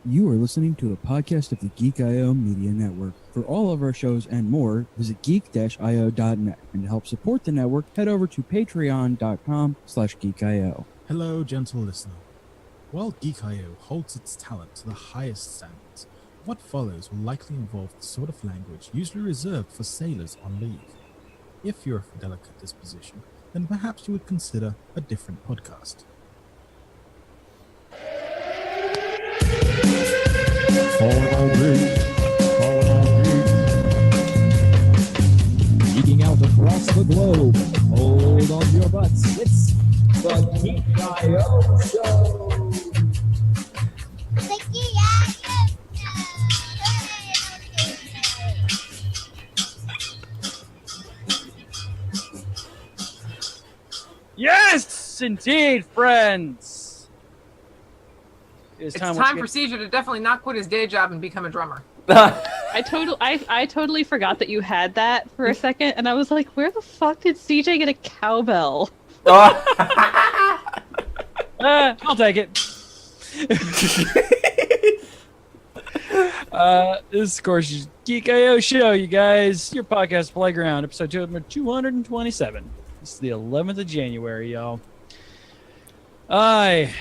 You are listening to a podcast of the Geek I Media Network. For all of our shows and more, visit geek-io.net. And to help support the network, head over to patreon.com/geekio. Hello, gentle listener. While Geek I.O. holds its talent to the highest standards, what follows will likely involve the sort of language usually reserved for sailors on leave. If you're of a delicate disposition, then perhaps you would consider a different podcast. Falling on Greek, geeking out across the globe. Hold on to your butts. It's the Geek I.O. Show. The Geek I.O. Yes, indeed, friends. It's time for CJ to definitely not quit his day job and become a drummer. I totally forgot that you had that for a second, and I was like, where the fuck did CJ get a cowbell? I'll take it. This is, of course, your Geek I.O. Show, you guys. Your podcast playground, episode number 227. It's the 11th of January, y'all. I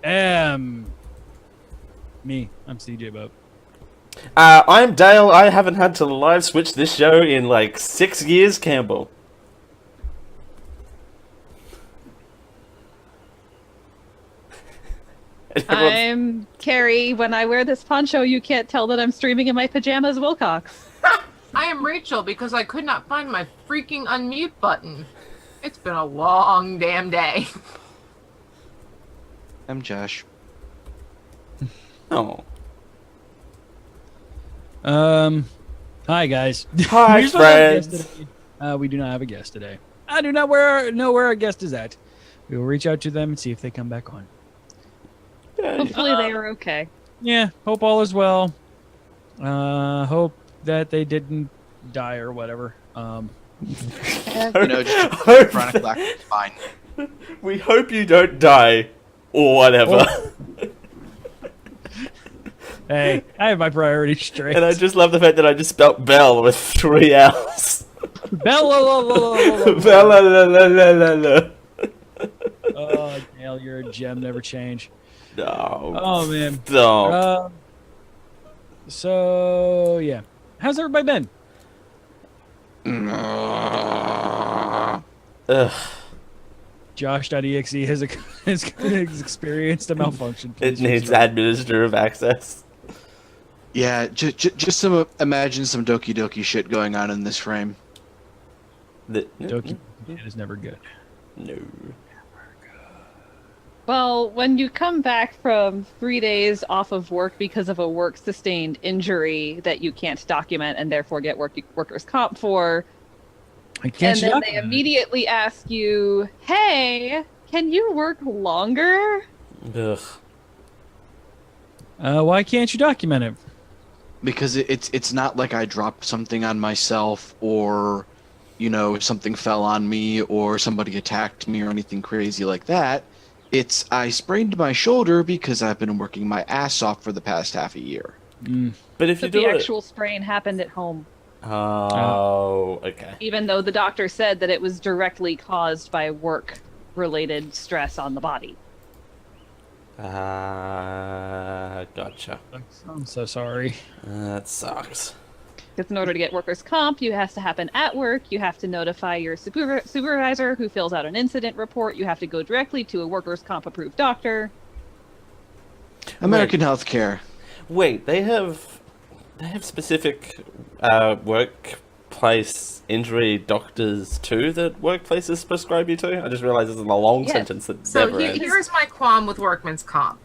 am me. I'm CJ Boat. I'm Dale. I haven't had to live switch this show in like 6 years, Campbell. I'm Carrie. When I wear this poncho, you can't tell that I'm streaming in my pajamas, Wilcox. I am Rachel because I could not find my freaking unmute button. It's been a long damn day. I'm Josh. Oh. Hi guys. Hi, friends. We do not have a guest today. I do not know where our guest is at. We will reach out to them and see if they come back on. Hopefully they are okay. Yeah, hope all is well. Hope that they didn't die or whatever. Just chronic lack of spine. We hope you don't die or whatever. Hey, I have my priorities straight. And I just love the fact that I just spelt Bell with 3 L's. Bella. Bella. Oh, Dale, you're a gem, never change. No. Oh man. Don't. So yeah, how's everybody been? Ugh. Josh.exe has experienced a malfunction. It needs administrative access. Yeah, just imagine some Doki Doki shit going on in this frame. Doki is never good. No. Well, when you come back from 3 days off of work because of a work-sustained injury that you can't document and therefore get workers' comp for, and then they immediately ask you, hey, can you work longer? Ugh. Why can't you document it? Because it's not like I dropped something on myself or, something fell on me or somebody attacked me or anything crazy like that. It's I sprained my shoulder because I've been working my ass off for the past half a year. But if you do the actual sprain happened at home. Oh, okay. Even though the doctor said that it was directly caused by work-related stress on the body. Gotcha. I'm so sorry. That sucks. Because in order to get workers' comp, it has to happen at work. You have to notify your supervisor who fills out an incident report. You have to go directly to a workers' comp approved doctor. American healthcare. Wait, they have specific workplace injury doctors too that workplaces prescribe you to? I just realized this is a long sentence that never ends. Here's my qualm with workman's comp.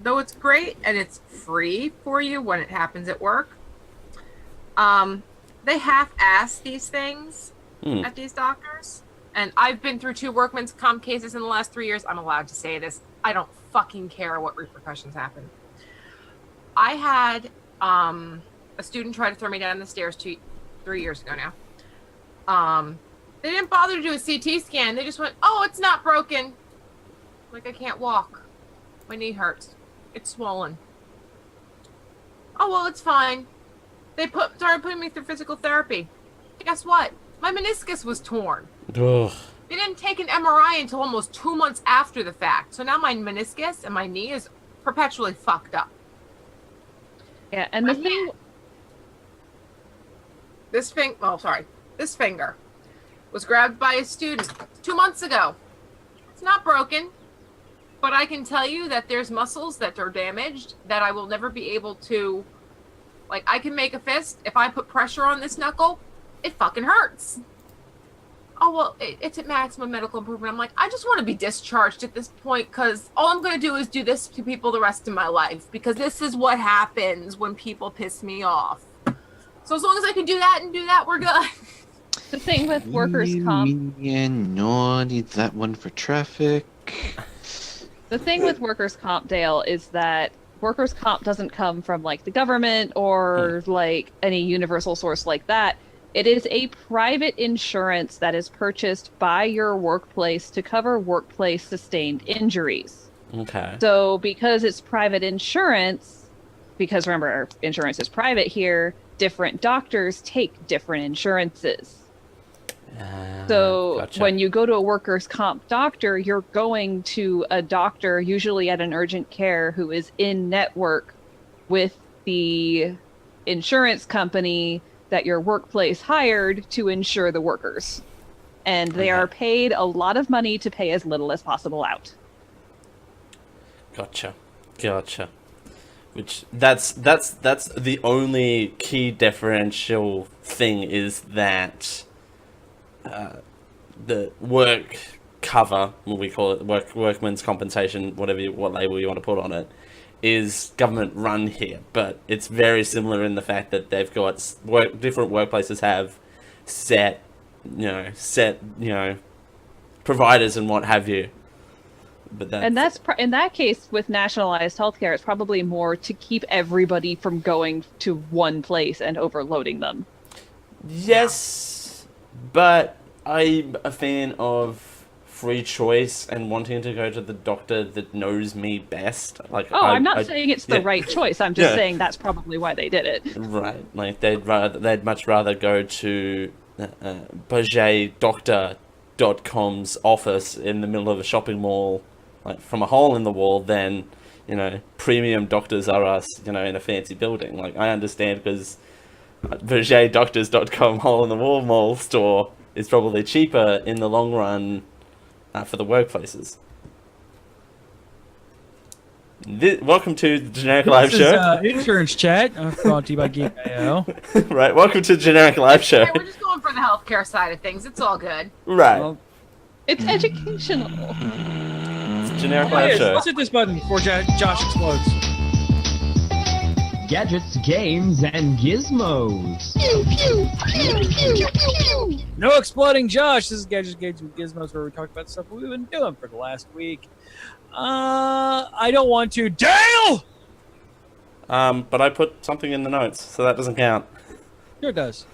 Though it's great and it's free for you when it happens at work, they half-ass these things at these doctors. And I've been through 2 workman's comp cases in the last 3 years. I'm allowed to say this. I don't fucking care what repercussions happen. I had a student try to throw me down the stairs 3 years ago now. They didn't bother to do a CT scan. They just went, oh, it's not broken. Like, I can't walk. My knee hurts. It's swollen. oh, well, it's fine. They started putting me through physical therapy. Guess what? My meniscus was torn. Ugh. They didn't take an MRI until almost 2 months after the fact. So now my meniscus and my knee is perpetually fucked up. Yeah, and the thing... This finger was grabbed by a student 2 months ago. It's not broken, but I can tell you that there's muscles that are damaged that I will never be able to... Like, I can make a fist. If I put pressure on this knuckle, it fucking hurts. Oh, well, it's at maximum medical improvement. I'm like, I just want to be discharged at this point because all I'm going to do is do this to people the rest of my life because this is what happens when people piss me off. So as long as I can do that, we're good. The thing with workers' comp... No, I need that one for traffic. The thing with workers' comp, Dale, is that workers' comp doesn't come from, like, the government or, like, any universal source like that. It is a private insurance that is purchased by your workplace to cover workplace sustained injuries. Okay. So because it's private insurance, because remember, insurance is private here, different doctors take different insurances. So gotcha. when you go to a workers' comp doctor, you're going to a doctor, usually at an urgent care, who is in network with the insurance company that your workplace hired to insure the workers. And they are paid a lot of money to pay as little as possible out. Gotcha. Which that's the only key differential thing is that the work cover, what we call it, workman's compensation, what label you want to put on it, is government run here, but it's very similar in the fact that they've got different workplaces have set providers and what have you. But that's in that case with nationalized healthcare, it's probably more to keep everybody from going to one place and overloading them. Yes, but I'm a fan of free choice and wanting to go to the doctor that knows me best. Like, I'm not saying it's the right choice. I'm just saying that's probably why they did it. Right, like they'd much rather go to BudgetDoctor.com's office in the middle of a shopping mall, like from a hole in the wall, than premium Doctors R Us, in a fancy building. Like, I understand because BudgetDoctors.com hole in the wall mall store is probably cheaper in the long run for the workplaces. Welcome to the Generic Live Show. Insurance Chat, brought to you by Geek I. Right, welcome to the Generic Live Show. We're just going for the healthcare side of things. It's all good. Right. Well, it's educational. It's Generic Live Show. Let's hit this button before Josh explodes. Gadgets, games, and gizmos. No exploding Josh. This is Gadgets, Games, and Gizmos, where we talk about stuff we've been doing for the last week. I don't want to. Dale! But I put something in the notes, so that doesn't count. Sure it does.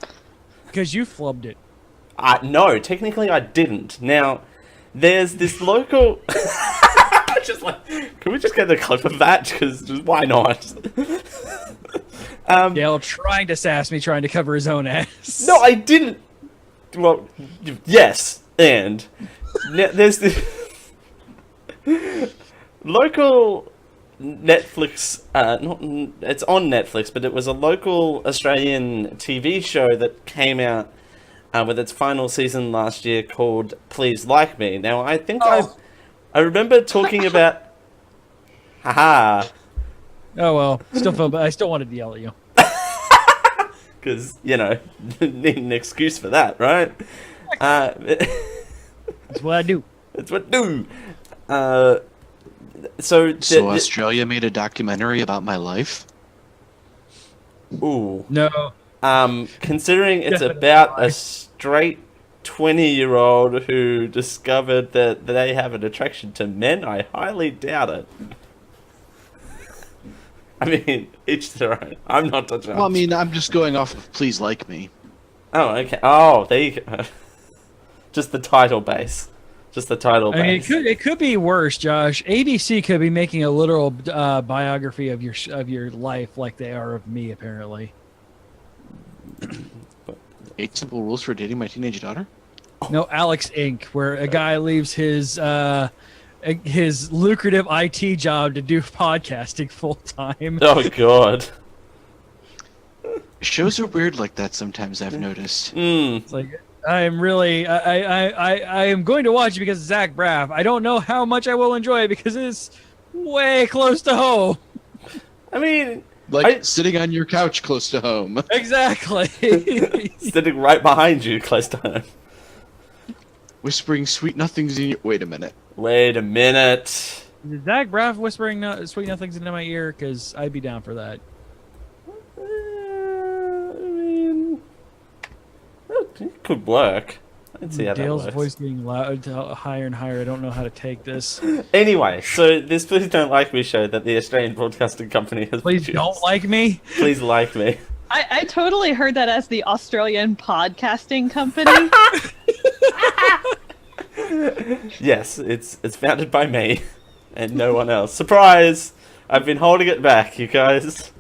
Because you flubbed it. No, technically I didn't. Now, there's this local... Just like, can we just get the clip of that? Because why not? Dale trying to sass me, trying to cover his own ass. No, I didn't. Well, yes, and there's this local Netflix. It's on Netflix, but it was a local Australian TV show that came out with its final season last year called Please Like Me. Now, I think I remember talking about... Haha. Oh, well. I still wanted to yell at you. Because, need an excuse for that, right? That's what I do. That's what I do. So Australia made a documentary about my life? Ooh. No. Considering it's about a straight 20-year-old who discovered that they have an attraction to men, I highly doubt it. I mean, each their own. I'm not touching on. Well, I mean, I'm just going off of Please Like Me. Oh, okay. Oh, there you go. Just the title base. Just the title. I mean, base. it could be worse, Josh. ABC could be making a literal biography of your life, like they are of me, apparently. 8 Simple Rules for Dating My Teenage Daughter? No, Alex Inc., where a guy leaves his lucrative IT job to do podcasting full time. Oh God. Shows are weird like that sometimes, I've noticed. It's like I am really I am going to watch it because of Zach Braff. I don't know how much I will enjoy it because it's way close to home. I mean, Sitting on your couch close to home. Exactly. sitting right behind you, close to home. Whispering sweet nothings in your... Wait a minute. Wait a minute. Is Zach Braff whispering sweet nothings into my ear? Because I'd be down for that. I mean, it could work. Let's see how Dale's that works. voice getting loud, higher and higher. I don't know how to take this. Anyway, so this Please Don't Like Me show that the Australian Broadcasting Company has Please produced. don't like me. Please like me. I totally heard that as the Australian podcasting company. Yes, it's founded by me and no one else. Surprise! I've been holding it back, you guys.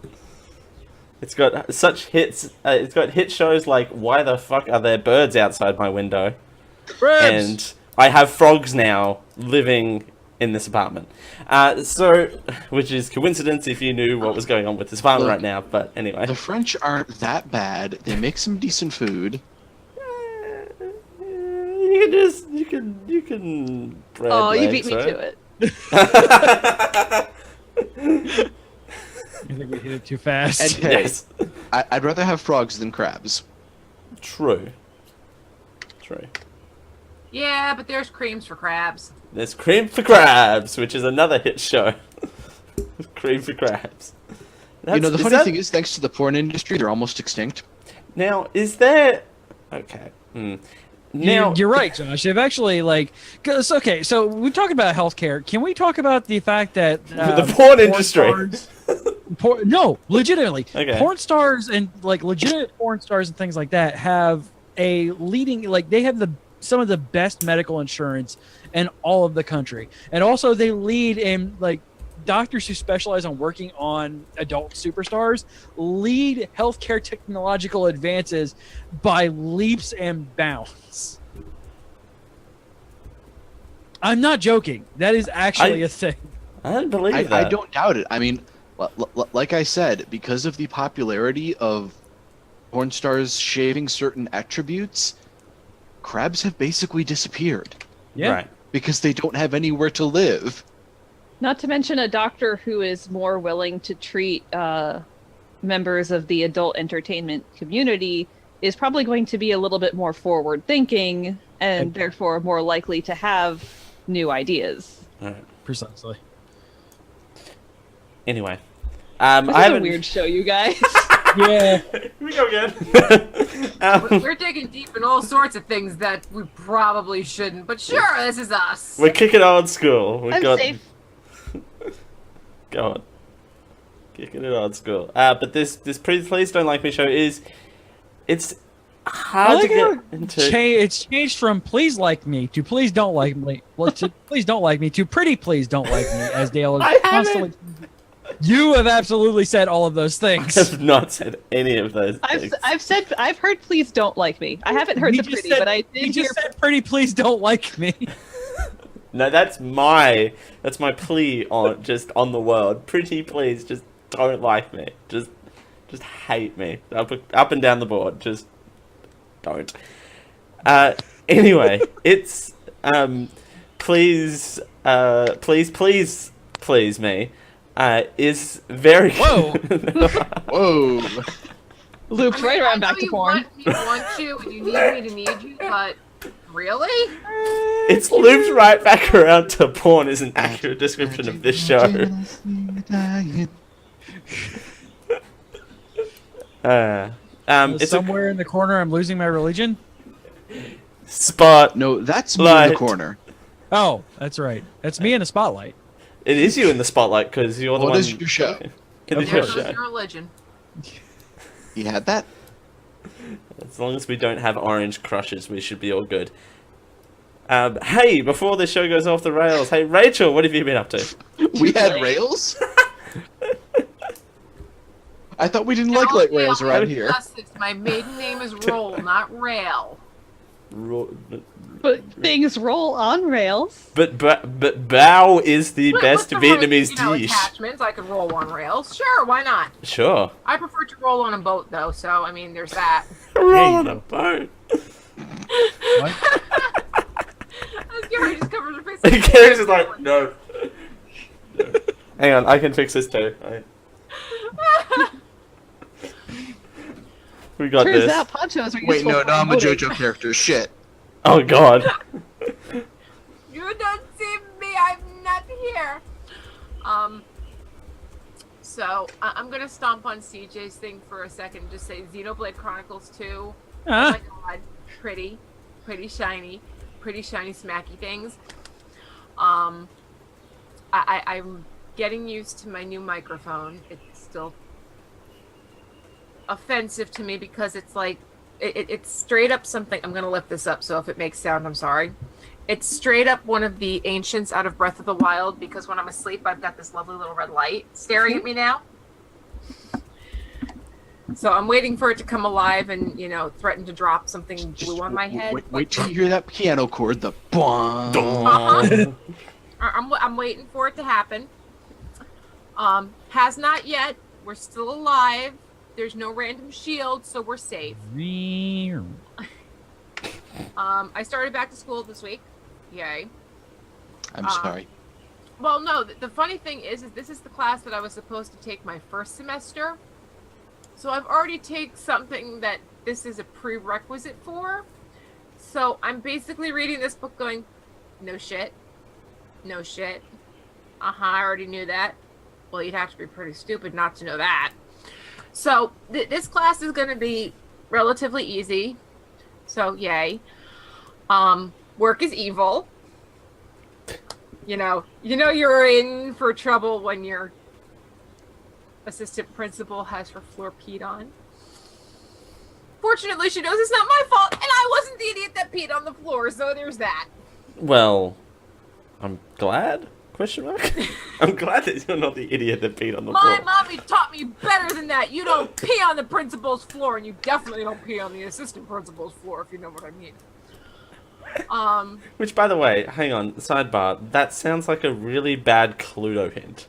It's got such hits. It's got hit shows like Why the Fuck Are There Birds Outside My Window? And I have frogs now living in this apartment. Which is coincidence if you knew what was going on with this apartment right now, but anyway. The French aren't that bad. They make some decent food. You can bread Oh, you legs, beat me right? to it. I think we hit it too fast. And hey, Yes. I'd rather have frogs than crabs. True. Yeah, but there's creams for crabs. There's Cream for Crabs, which is another hit show. Cream for Crabs. You know, the funny thing is, thanks to the porn industry, they're almost extinct. Now, is there... Okay. Now... You're right, Josh. They've actually, okay, so we talked about healthcare. Can we talk about the fact that... the porn industry. No, legitimately. Okay. Porn stars and, legitimate porn stars and things like that have a leading... they have some of the best medical insurance in all of the country. And also they lead in, doctors who specialize on working on adult superstars lead healthcare technological advances by leaps and bounds. I'm not joking. That is actually a thing. I don't believe that. I don't doubt it. I mean, like I said, because of the popularity of porn stars shaving certain attributes, crabs have basically disappeared. Yeah. Right. Because they don't have anywhere to live. Not to mention a doctor who is more willing to treat members of the adult entertainment community is probably going to be a little bit more forward thinking and therefore more likely to have new ideas. Right. Precisely. Anyway. This is a weird show, you guys. Yeah. Here we go again. We're digging deep in all sorts of things that we probably shouldn't, but sure, this is us. We're kicking old school. I'm safe. Go on. Kicking it old school. But this Please Don't Like Me show it's hard to get into. It's changed from please like me to please don't like me. To please don't like me to pretty please don't like me, as Dale is constantly. You have absolutely said all of those things. I have not said any of those things. I've heard please don't like me. I haven't heard the pretty, but I did hear said pretty please don't like me. No, that's my plea on the world. Pretty please just don't like me. Just hate me. Up and down the board. Just don't. Anyway, it's please me. Is very Whoa. Whoa. looped right around back to porn. You want you and you need me to need you, but really? It's looped right back around to porn is an accurate description of this show. It's somewhere in the corner I'm losing my religion. Spot. No, that's me in the corner. Oh, that's right. That's me in the spotlight. It is you in the spotlight because you're the one. What is your show? In the There goes show. your religion. You had that? As long as we don't have orange crushes, we should be all good. Hey, before the show goes off the rails, hey Rachel, what have you been up to? We had rails? I thought we didn't like light rails around here. My maiden name is Roll, not Rail. But things roll on rails. But bao is the best with Vietnamese right, dish. Attachments, I could roll on rails. Sure, why not? Sure. I prefer to roll on a boat, though, so, I mean, there's that. Roll on a boat. What? Gary just covers her face. Gary's just like, no. Hang on, I can fix this too. We got Turns this. out ponchos are useful. Wait, no, for I'm a boating. JoJo character. Shit. Oh god. You don't see me, I'm not here. So, I'm gonna stomp on CJ's thing for a second. Just say Xenoblade Chronicles 2. Oh my god. Pretty shiny smacky things. I'm getting used to my new microphone. It's still offensive to me because it's like it's straight up something. I'm gonna lift this up, so if it makes sound, I'm sorry. It's straight up one of the ancients out of Breath of the Wild, because when I'm asleep, I've got this lovely little red light staring at me now. So I'm waiting for it to come alive and, threaten to drop something blue on my head. Wait till you hear that piano chord, the boom. I'm waiting for it to happen. Has not yet. We're still alive. There's no random shield, so we're safe. I started back to school this week. Yay. I'm sorry. Well, no, the funny thing is this is the class that I was supposed to take my first semester. So I've already taken something that this is a prerequisite for. So I'm basically reading this book going, no shit. No shit. I already knew that. Well, you'd have to be pretty stupid not to know that. So this class is going to be relatively easy. So yay. Work is evil. You're in for trouble when your assistant principal has her floor peed on. Fortunately, she knows it's not my fault, and I wasn't the idiot that peed on the floor, so there's that. Well, I'm glad? Question mark? I'm glad that you're not the idiot that peed on the floor. My mommy taught me better than that. You don't pee on the principal's floor, and you definitely don't pee on the assistant principal's floor, if you know what I mean. Which, by the way, hang on, sidebar, that sounds like a really bad Cluedo hint.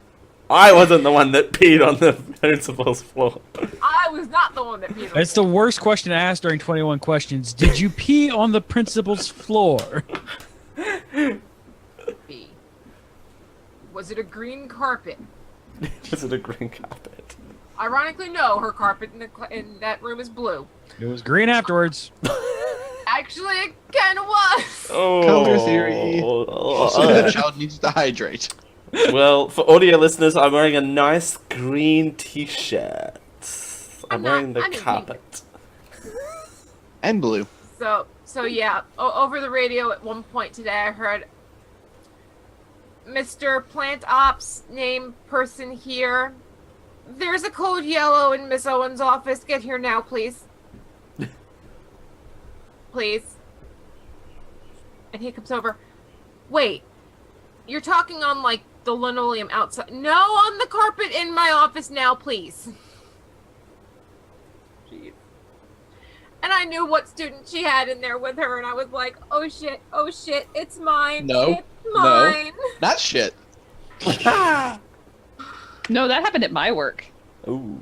I wasn't the one that peed on the principal's floor. I was not the one that peed on It's the worst question asked during 21 questions. Did you pee on the principal's floor? B. Was it a green carpet? Was it a green carpet? Ironically, no. Her carpet in that room is blue. It was green afterwards. Actually, it kind of was. Oh. Color theory. Also, the child needs to hydrate. Well, for audio listeners, I'm wearing a nice green t-shirt. I'm wearing the carpet. And blue. So yeah, over the radio at one point today, I heard Mr. Plant Ops name person here. There's a code yellow in Miss Owen's office. Get here now, please. Please. And he comes over. Wait, you're talking on like the linoleum outside? No, on the carpet in my office now, please. Jeez. And I knew what student she had in there with her, and I was like, oh shit, it's mine. No. It's mine. No. Not shit. No, that happened at my work. Ooh.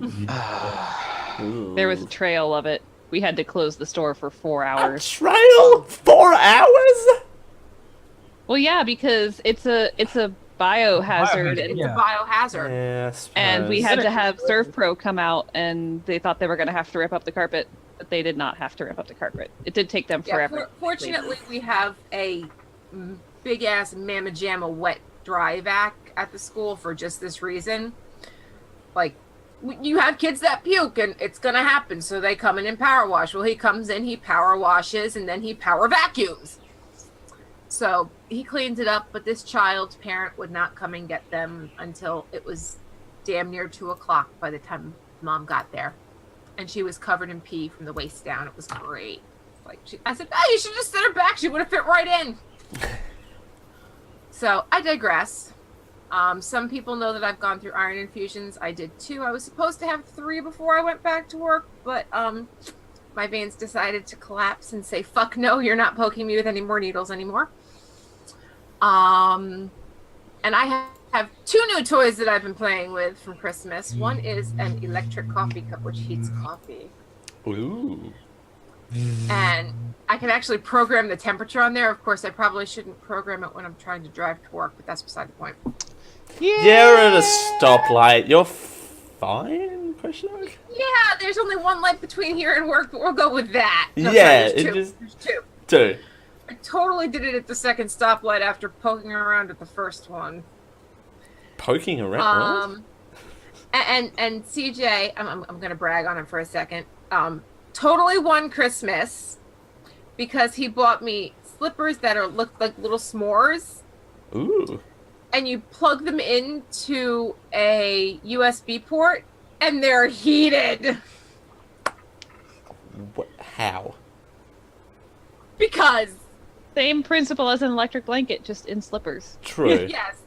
There was a trail of it. We had to close the store for 4 hours. A trail? 4 hours? Well, yeah, because it's a biohazard. It's a biohazard. Yes. And we had to have ServPro come out, and they thought they were going to have to rip up the carpet, but they did not have to rip up the carpet. It did take them forever. Fortunately, we have a big-ass Mamma Jamma wet dry vac at the school for just this reason. Like, you have kids that puke, and it's going to happen, so they come in and power wash. Well, he comes in, he power washes, and then he power vacuums. So he cleans it up, but this child's parent would not come and get them until it was damn near 2 o'clock by the time mom got there. And she was covered in pee from the waist down. It was great. I said, you should just sit her back. She would have fit right in. So I digress. Some people know that I've gone through iron infusions. I did 2. I was supposed to have 3 before I went back to work, but my veins decided to collapse and say, fuck no, you're not poking me with any more needles anymore. And I have 2 new toys that I've been playing with from Christmas. One is an electric coffee cup, which heats coffee. Ooh. And I can actually program the temperature on there. Of course, I probably shouldn't program it when I'm trying to drive to work, but that's beside the point. You're at a stoplight. You're fine? Question mark? Yeah, there's only one light between here and work, but we'll go with that. No, Yeah, sorry, it just... there's 2. 2. I totally did it at the second stoplight after poking around at the first one. Poking around? And CJ, I'm gonna brag on him for a second. Totally won Christmas because he bought me slippers that look like little s'mores. Ooh. And you plug them into a USB port, and they're heated. What? How? Because. Same principle as an electric blanket, just in slippers. True. Yes.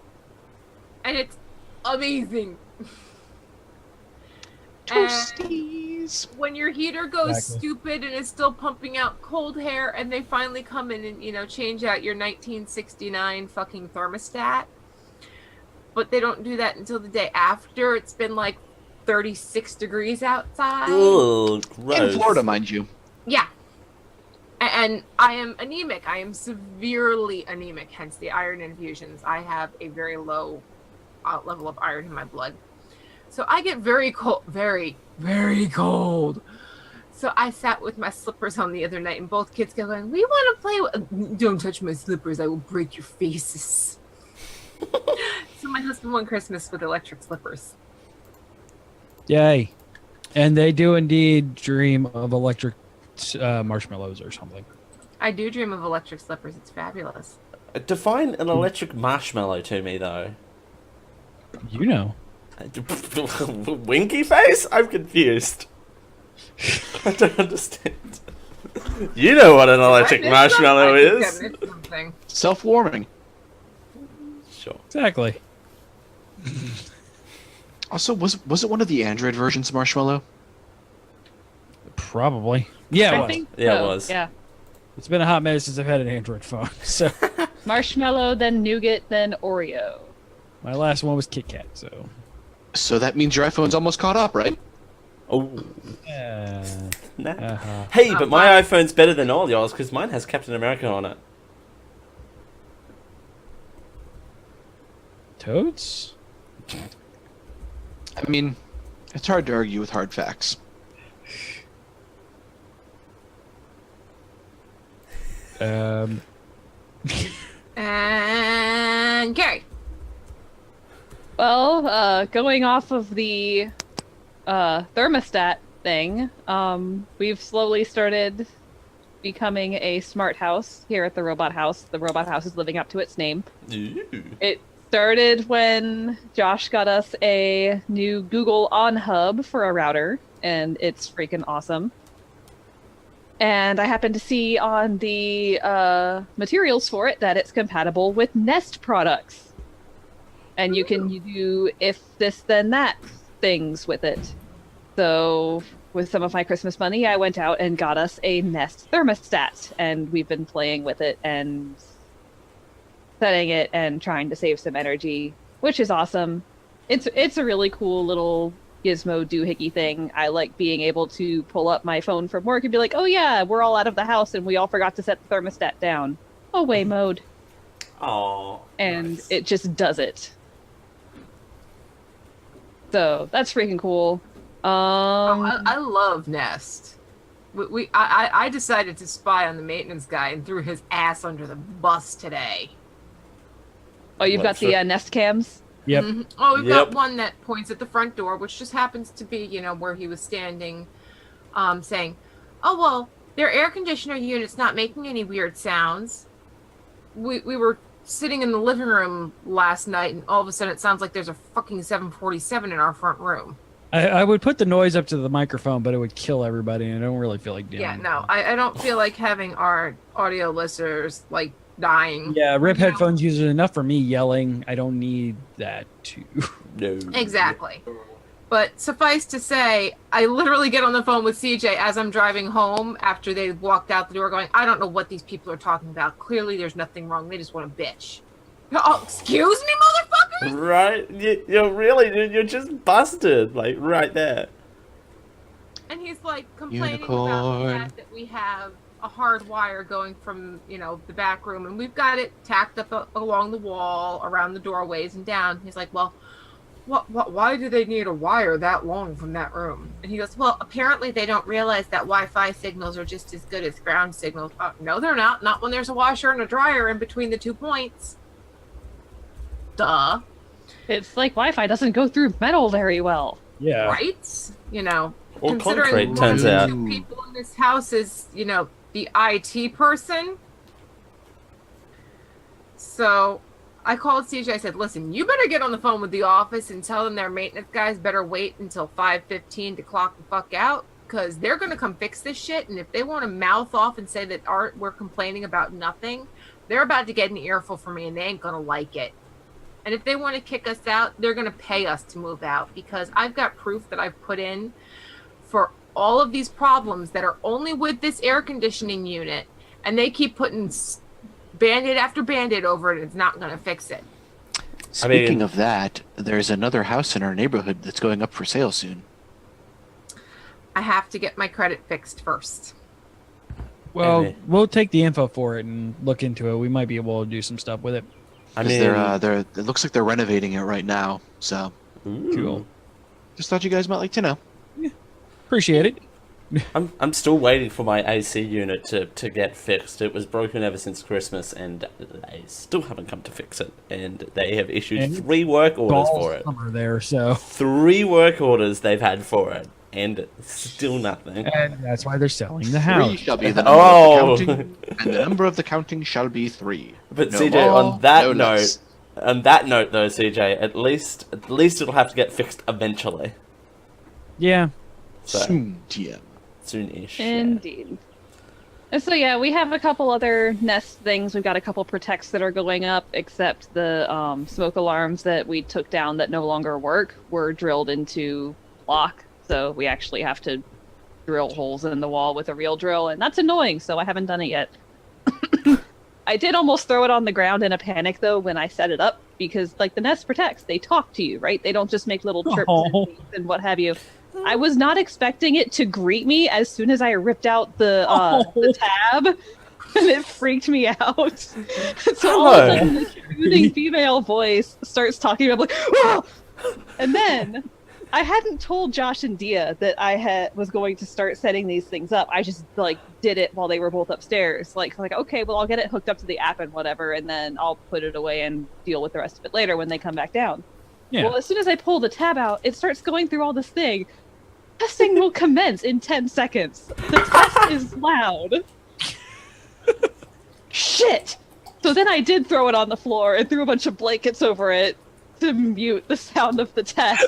And it's amazing. Toasties. When your heater goes Exactly. stupid and is still pumping out cold air, and they finally come in and, change out your 1969 fucking thermostat. But they don't do that until the day after it's been like 36 degrees outside. Ooh, gross. In Florida, mind you. Yeah. And I am anemic. I am severely anemic, hence the iron infusions. I have a very low level of iron in my blood. So I get very cold, very, very cold. So I sat with my slippers on the other night, and both kids kept going, we want to play with... Don't touch my slippers. I will break your faces. So my husband won Christmas with electric slippers. Yay. And they do indeed dream of electric marshmallows or something. I do dream of electric slippers. It's fabulous. Define an electric marshmallow to me, though. You know. Winky face? I'm confused. I don't understand. You know what an electric marshmallow is. Self-warming. Sure. Exactly. Also, was it one of the Android versions of Marshmallow? Probably. Yeah, it I was. think Yeah, it so. was. Yeah. It's been a hot minute since I've had an Android phone. So Marshmallow, then nougat, then Oreo. my last one was Kit Kat. So So that means your iPhone's almost caught up, right? Oh. Nah. uh-huh. Hey, but my iPhone's better than all yours because mine has Captain America on it. Toads? I mean, it's hard to argue with hard facts. And Gary. Well, going off of the thermostat thing, we've slowly started becoming a smart house here at the robot house. The robot house is living up to its name. Ooh. It started when Josh got us a new Google On Hub for a router, and it's freaking awesome. And I happened to see on the materials for it that it's compatible with Nest products. And you can do if this then that things with it. So with some of my Christmas money, I went out and got us a Nest thermostat, and we've been playing with it and setting it and trying to save some energy, which is awesome. It's a really cool little gizmo doohickey thing. I like being able to pull up my phone from work and be like, oh yeah, we're all out of the house and we all forgot to set the thermostat down. Away mode. Oh. And Nice. it just does it. So that's freaking cool. I love Nest. I decided to spy on the maintenance guy and threw his ass under the bus today. Oh, you've got the Nest cams? Yep. Mm-hmm. Oh, we've Yep. got one that points at the front door, which just happens to be, where he was standing, saying, oh, well, their air conditioner unit's not making any weird sounds. We were sitting in the living room last night, and all of a sudden it sounds like there's a fucking 747 in our front room. I would put the noise up to the microphone, but it would kill everybody, and I don't really feel like doing Yeah, it. no, I don't feel like having our audio listeners, dying. Yeah, rip You know? headphones users enough for me yelling. I don't need that too. No. Exactly. But suffice to say, I literally get on the phone with CJ as I'm driving home after they walked out the door going, I don't know what these people are talking about. Clearly there's nothing wrong. They just want to bitch. Oh, excuse me, motherfuckers? Right? You're really, you're just busted, like, right there. And he's like complaining about the fact that we have a hard wire going from, the back room, and we've got it tacked up along the wall, around the doorways and down. He's like, well, why do they need a wire that long from that room? And he goes, well, apparently they don't realize that Wi-Fi signals are just as good as ground signals. No, they're not. Not when there's a washer and a dryer in between the 2 points. Duh. It's like Wi-Fi doesn't go through metal very well. Yeah. Right? Or Considering concrete, turns one of out. the two people in this house is, the IT person. So I called CJ. I said, listen, you better get on the phone with the office and tell them their maintenance guys better wait until 5:15 to clock the fuck out, because they're going to come fix this shit. And if they want to mouth off and say that we're complaining about nothing, they're about to get an earful from me and they ain't going to like it. And if they want to kick us out, they're going to pay us to move out, because I've got proof that I've put in for all of these problems that are only with this air conditioning unit, and they keep putting Band-Aid after Band-Aid over it. It's not going to fix it. Speaking of that, there's another house in our neighborhood that's going up for sale soon. I have to get my credit fixed first. Well, we'll take the info for it and look into it. We might be able to do some stuff with it. They're it looks like they're renovating it right now. So Cool. Just thought you guys might like to know. Appreciate it. I'm still waiting for my AC unit to get fixed. It was broken ever since Christmas, and they still haven't come to fix it. And they have issued 3 work orders for it. Summer there, so 3 work orders they've had for it, and still nothing. and that's why they're selling the house. 3 shall be the number of the counting, and the number of the counting shall be 3. But No CJ, more, on that no note, less. though, CJ, at least it'll have to get fixed eventually. Yeah. So, Soon, TM. soon-ish. Indeed. And so yeah, we have a couple other Nest things. We've got a couple protects that are going up, except the smoke alarms that we took down that no longer work were drilled into block. So we actually have to drill holes in the wall with a real drill, and that's annoying, so I haven't done it yet. I did almost throw it on the ground in a panic, though, when I set it up, because, like, the Nest protects, they talk to you, right? They don't just make little chirps and what have you. I was not expecting it to greet me as soon as I ripped out the tab, and it freaked me out. So all of a sudden, this soothing female voice starts talking. I'm like, whoa! And then I hadn't told Josh and Dia that I was going to start setting these things up. I just did it while they were both upstairs. Like okay, well, I'll get it hooked up to the app and whatever, and then I'll put it away and deal with the rest of it later when they come back down. Yeah. Well, as soon as I pull the tab out, it starts going through all this thing. Testing will commence in 10 seconds. The test is loud. Shit! So then I did throw it on the floor and threw a bunch of blankets over it to mute the sound of the test.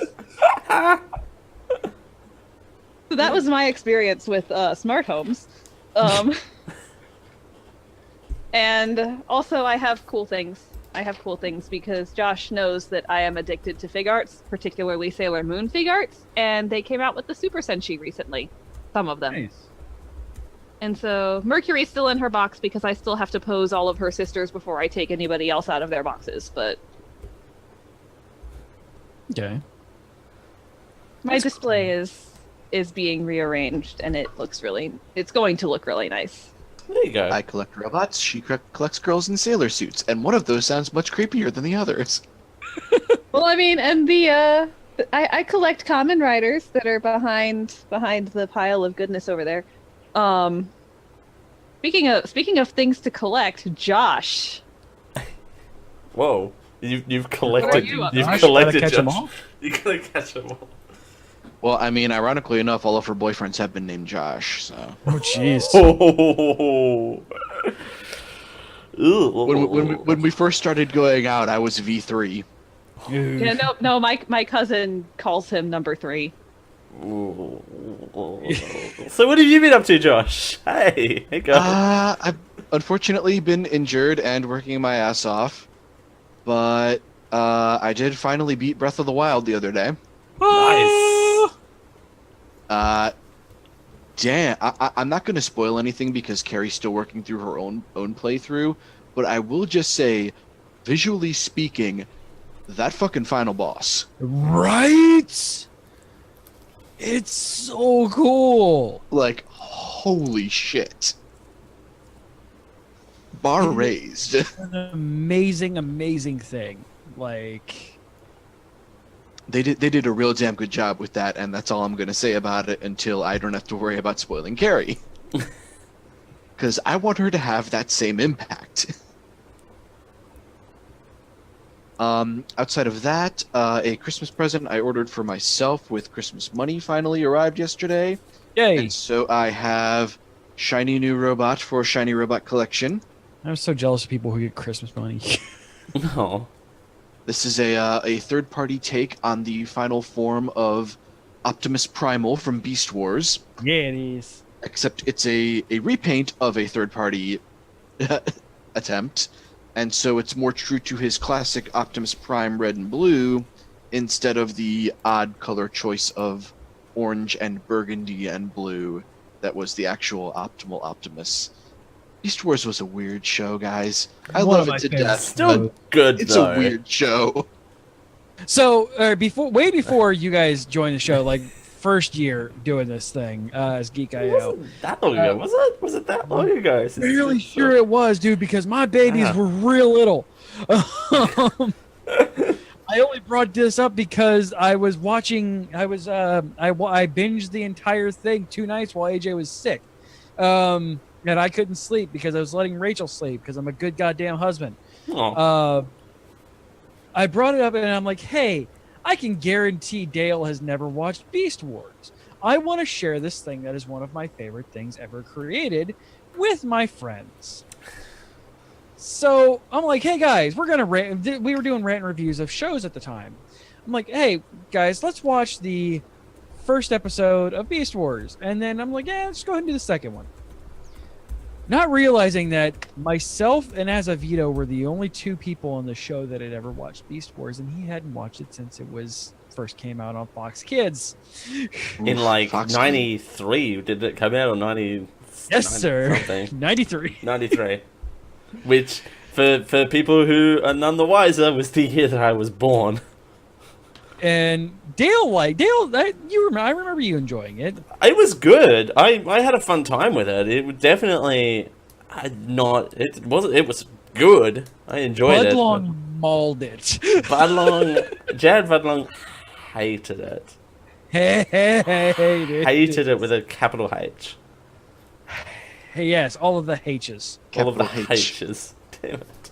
So that was my experience with smart homes. And also I have cool things. Because Josh knows that I am addicted to fig arts, particularly Sailor Moon fig arts, and they came out with the Super Senshi recently. Some of them. Nice. And so Mercury's still in her box because I still have to pose all of her sisters before I take anybody else out of their boxes, but Okay. my display is being rearranged and it's going to look really nice. There you go. I collect robots, she collects girls in sailor suits, and one of those sounds much creepier than the others. Well, I mean, and I collect common riders that are behind the pile of goodness over there. Speaking of things to collect, Josh. Whoa. You've collected. you? You've Gosh, collected. gotta catch 'em Josh. all? You gotta catch them all. Well, I mean, ironically enough, all of her boyfriends have been named Josh, so... Oh, jeez. When we first started going out, I was V3. Yeah, no, my cousin calls him number 3. So what have you been up to, Josh? Hey guys. I've unfortunately been injured and working my ass off, but I did finally beat Breath of the Wild the other day. Nice. Damn, I'm not going to spoil anything because Carrie's still working through her own playthrough, but I will just say, visually speaking, that fucking final boss. Right? It's so cool. Like, holy shit. Bar raised. An amazing, amazing thing. Like, They did a real damn good job with that, and that's all I'm going to say about it until I don't have to worry about spoiling Carrie. Because I want her to have that same impact. Outside of that, a Christmas present I ordered for myself with Christmas money finally arrived yesterday. yay. And so I have Shiny New Robot for Shiny Robot Collection. I'm so jealous of people who get Christmas money. No. This is a third-party take on the final form of Optimus Primal from Beast Wars, Yeah, it is. except it's a repaint of a third-party attempt, and so it's more true to his classic Optimus Prime red and blue instead of the odd color choice of orange and burgundy and blue that was the actual optimal Optimus. Beast Wars was a weird show, guys. I One love of it my to favorites. death. Still but good it's though. a weird show. So, way before you guys joined the show, like first year doing this thing as Geek It I.O. wasn't that long ago, was it? Was it that long ago? I'm really sure it was, dude, because my babies Ah. were real little. I only brought this up because I was watching. I binged the entire thing 2 nights while AJ was sick, and I couldn't sleep because I was letting Rachel sleep because I'm a good goddamn husband. Oh. I brought it up and I'm like, hey, I can guarantee Dale has never watched Beast Wars. I want to share this thing that is one of my favorite things ever created with my friends. So I'm like, hey guys, we're gonna rant. We were doing rant reviews of shows at the time. I'm like, hey guys, let's watch the first episode of Beast Wars, and then I'm like, yeah, let's go ahead and do the second one. Not realizing that myself and Azevedo were the only 2 people on the show that had ever watched Beast Wars, and he hadn't watched it since it was first came out on Fox Kids. In like Fox 93, did it come out or 90? Yes, 90 sir. something? 93. 93. Which, for people who are none the wiser, was the year that I was born. And Dale, I remember you enjoying it. It was good. I had a fun time with it. It would definitely it was good. I enjoyed it. Budlong mauled it. Jared Budlong hated it. Hated it with a capital H. Hey, yes, all of the H's. All of the Capital H. H's. Damn it.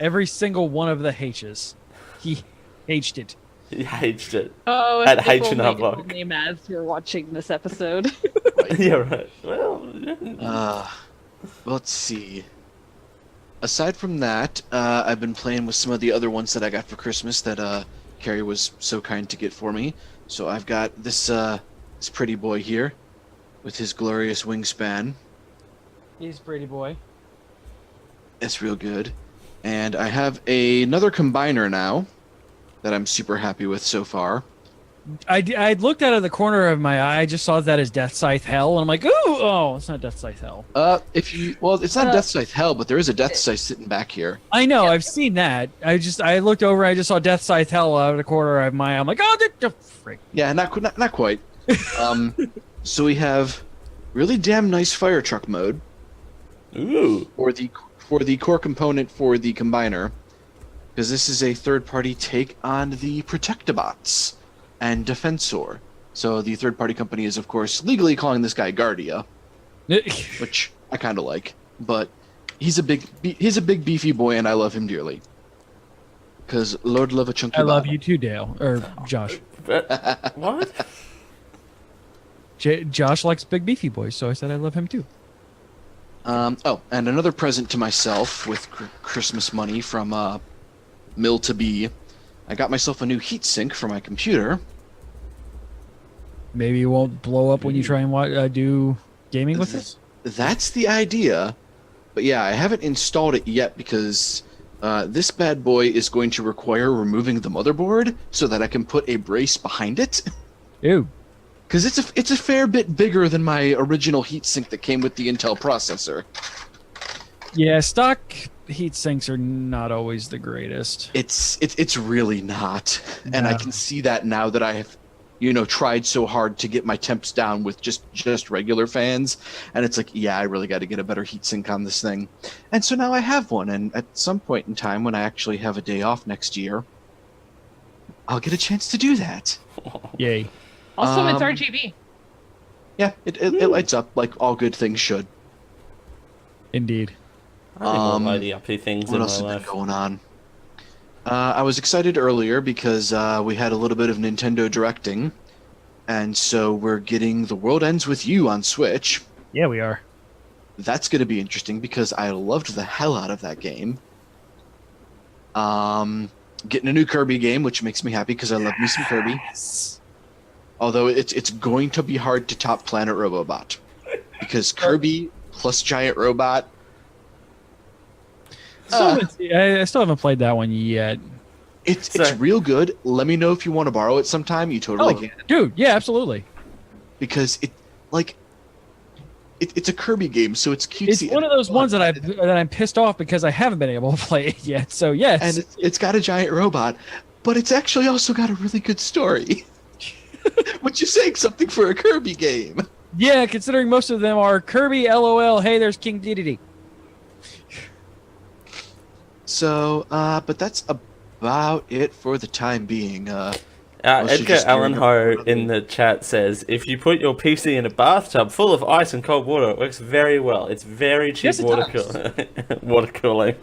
Every single one of the H's. He H'd it. He hated it. Oh, At if H only and a it block. will name as you're watching this episode. Yeah, right. Well, Let's see. Aside from that, I've been playing with some of the other ones that I got for Christmas that Carrie was so kind to get for me. So I've got this pretty boy here with his glorious wingspan. He's a pretty boy. It's real good. And I have another combiner now that I'm super happy with so far. I looked out of the corner of my eye. I just saw that as Death Scythe Hell, and I'm like, ooh, oh, it's not Death Scythe Hell. It's not Death Scythe Hell, but there is a Death Scythe sitting back here. I know, I've seen that. I looked over, I just saw Death Scythe Hell out of the corner of my eye. I'm like, oh, the frick. Yeah, not quite. So we have really damn nice fire truck mode ooh. for the core component for the combiner, because this is a third-party take on the Protectobots and Defensor. So the third-party company is, of course, legally calling this guy Guardia, which I kind of like. But he's a big beefy boy, and I love him dearly. Because Lord love a chunky. I love bottom. you too, Dale. Or Josh. What? Josh likes big beefy boys, so I said I love him too. And another present to myself with Christmas money from Mill to Be. I got myself a new heatsink for my computer. Maybe it won't blow up when you try and do gaming with it. That's the idea. But yeah, I haven't installed it yet because this bad boy is going to require removing the motherboard so that I can put a brace behind it. Ew. Because it's a fair bit bigger than my original heatsink that came with the Intel processor. Yeah, stock heat sinks are not always the greatest. It's really not, and I can see that now that I have, tried so hard to get my temps down with just regular fans, and it's like, yeah, I really got to get a better heatsink on this thing, and so now I have one, and at some point in time when I actually have a day off next year, I'll get a chance to do that. Yay! Also, it's RGB. Yeah, it lights up like all good things should. Indeed. I need more lighty uppy things What in else my has life. been going on? I was excited earlier because we had a little bit of Nintendo directing, and so we're getting The World Ends With You on Switch. Yeah, we are. That's going to be interesting because I loved the hell out of that game. Getting a new Kirby game, which makes me happy because I love me some Kirby. Although it's going to be hard to top Planet Robobot because Kirby plus Giant Robot. I still haven't played that one yet. It's real good. Let me know if you want to borrow it sometime. You totally can. Dude, yeah, absolutely. Because it's a Kirby game, so it's cutesy. It's one of those ones that I'm pissed off because I haven't been able to play it yet. So yes, and it's got a giant robot, but it's actually also got a really good story. Which is saying something for a Kirby game. Yeah, considering most of them are Kirby, LOL, hey, there's King Dedede. So, but that's about it for the time being. Edgar Allan Ho in the chat says, if you put your PC in a bathtub full of ice and cold water, it works very well. It's very cheap water cooling.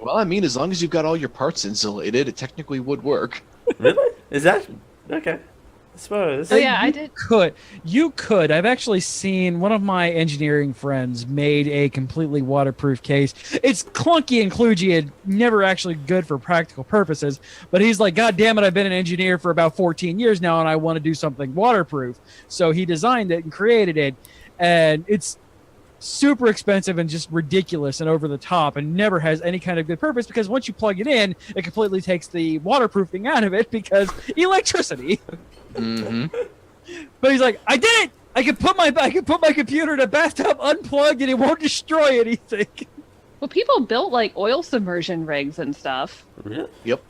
Well, I mean, as long as you've got all your parts insulated, it technically would work. Really? Is that... Okay. I suppose. Oh yeah, I did. You could. I've actually seen one of my engineering friends made a completely waterproof case. It's clunky and kludgy and never actually good for practical purposes. But he's like, God damn it, I've been an engineer for about 14 years now and I want to do something waterproof. So he designed it and created it. And it's super expensive and just ridiculous and over the top and never has any kind of good purpose because once you plug it in, it completely takes the waterproofing out of it because electricity. Mm-hmm. But he's like, I did it! I can put my computer in a bathtub unplugged and it won't destroy anything. Well, people built like oil submersion rigs and stuff. Really? Yep.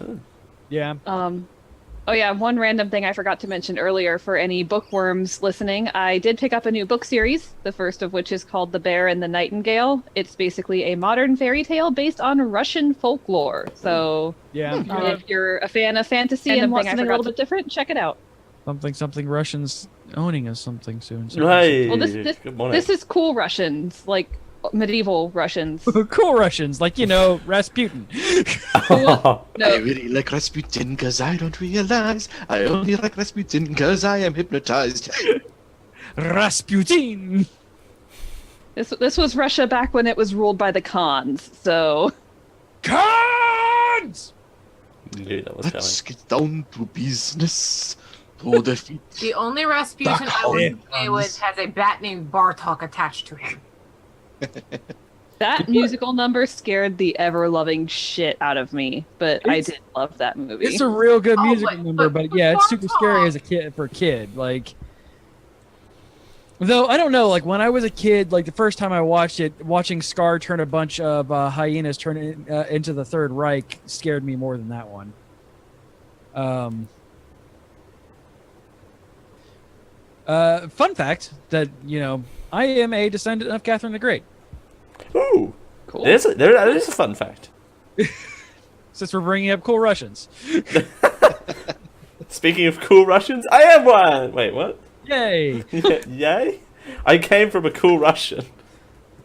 Yeah. Oh yeah, one random thing I forgot to mention earlier for any bookworms listening, I did pick up a new book series, the first of which is called The Bear and the Nightingale. It's basically a modern fairy tale based on Russian folklore. So yeah, if you're a fan of fantasy and want something a little bit different, check it out. Something Russians owning us something soon. Hey, well, this is cool Russians, like medieval Russians. Cool Russians, like, Rasputin. No. I really like Rasputin because I don't realize I only like Rasputin because I am hypnotized. Rasputin! This was Russia back when it was ruled by the Khans, so... Khans! Knew that was Let's get down to business. To defeat The only Rasputin I would play with has a bat named Bartok attached to him. That musical number scared the ever-loving shit out of me, but I did love that movie. It's a real good musical number, but yeah, it's super scary as for a kid. Like, though I don't know, like when I was a kid, like the first time I watched it, watching Scar turn a bunch of hyenas turn into the Third Reich scared me more than that one. Fun fact that I am a descendant of Catherine the Great. Ooh, cool. That is a fun fact. Since we're bringing up cool Russians. Speaking of cool Russians, I am one. Wait, what? Yay! Yay! I came from a cool Russian.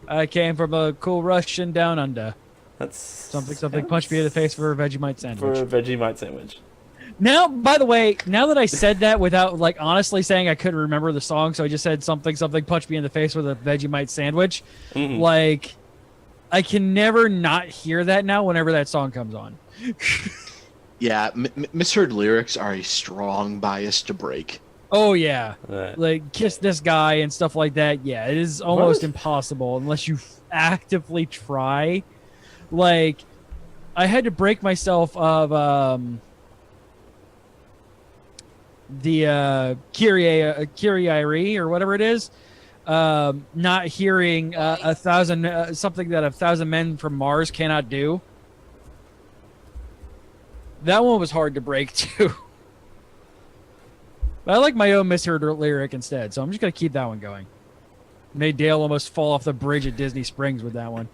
I came from a cool Russian down under. That's something. Punch me in the face for a Vegemite sandwich. For a Vegemite sandwich. Now, by the way, now that I said that without honestly saying I couldn't remember the song, so I just said something, punch me in the face with a Vegemite sandwich. Mm-hmm. I can never not hear that now whenever that song comes on. Yeah, misheard lyrics are a strong bias to break. Oh yeah, Right. like kiss this guy and stuff like that. Yeah, it is almost What? impossible unless you actively try. Like, I had to break myself of the Kyrie or whatever it is, not hearing a thousand something that 1,000 men from Mars cannot do. That one was hard to break too. But I like my own misheard lyric instead, so I'm just gonna keep that one going. Made Dale almost fall off the bridge at Disney Springs with that one.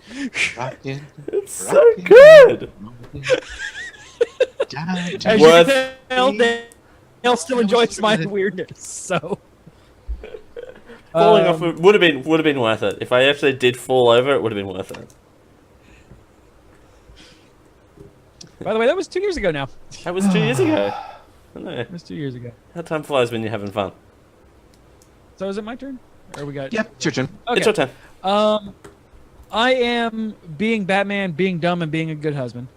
Rockin', It's so good. As you Worth- can tell, Dale still enjoys my weirdness. So Falling off would have been worth it. If I actually did fall over, it would have been worth it. by the way, that was 2 years ago now. That was 2 years ago. I know. It was 2 years ago. How time flies when you're having fun. So is it my turn? Or we got Yep, it's your turn. Okay. It's your turn. I am being Batman, being dumb, and being a good husband.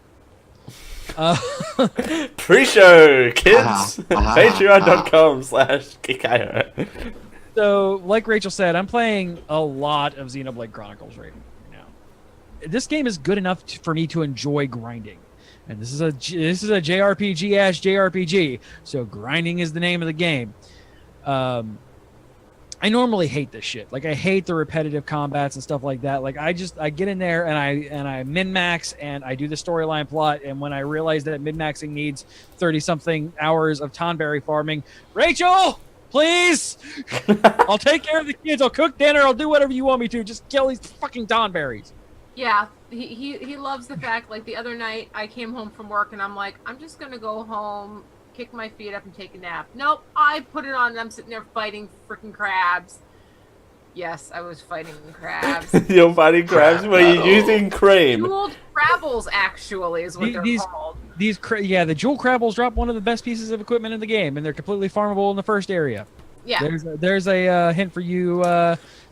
Pre-show, kids. Uh-huh. Patreon.com/geekio. So, like Rachel said, I'm playing a lot of Xenoblade Chronicles right now. This game is good enough for me to enjoy grinding, and this is a JRPG-ass JRPG. So, grinding is the name of the game. I normally hate this shit. Like, I hate the repetitive combats and stuff like that. Like, I get in there and I min-max and I do the storyline plot. And when I realize that min-maxing needs 30-something hours of Tonberry farming, Rachel, please, I'll take care of the kids. I'll cook dinner. I'll do whatever you want me to. Just kill these fucking Tonberries. Yeah, he loves the fact, like, the other night I came home from work and I'm like, I'm just gonna go home, kick my feet up and take a nap. Nope, I put it on and I'm sitting there fighting freaking crabs. Yes, I was fighting crabs. You're fighting crabs where you're using cream. Jeweled crabbles, actually, is what they're called. The jewel crabbles drop one of the best pieces of equipment in the game, and they're completely farmable in the first area. Yeah. There's a hint for you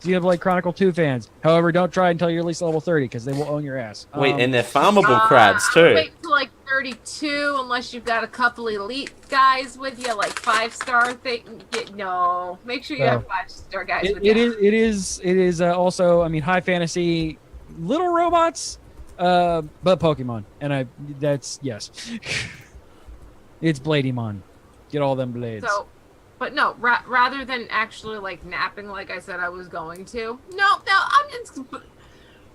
Xenoblade Chronicle 2 fans. However, don't try until you're at least level 30 because they will own your ass. Wait, and they're farmable crabs I too. would wait till like 32 unless you've got a couple elite guys with you, like 5-star thing. No, make sure you have 5-star guys with you. It is also, I mean, high fantasy little robots, but Pokemon, and yes. It's Bladymon. Get all them blades. So, but no, rather than actually like napping like I said I was going to,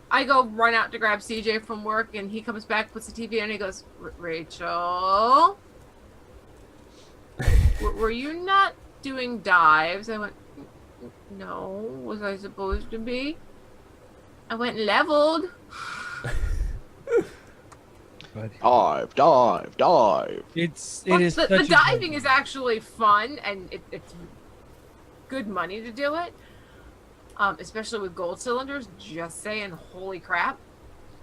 I go run out to grab CJ from work, and he comes back, puts the TV on, and he goes, Rachel, were you not doing dives? I went, no, was I supposed to be? I went and leveled. Dive. The diving is actually fun, and it's good money to do it. Especially with gold cylinders. Just saying, holy crap.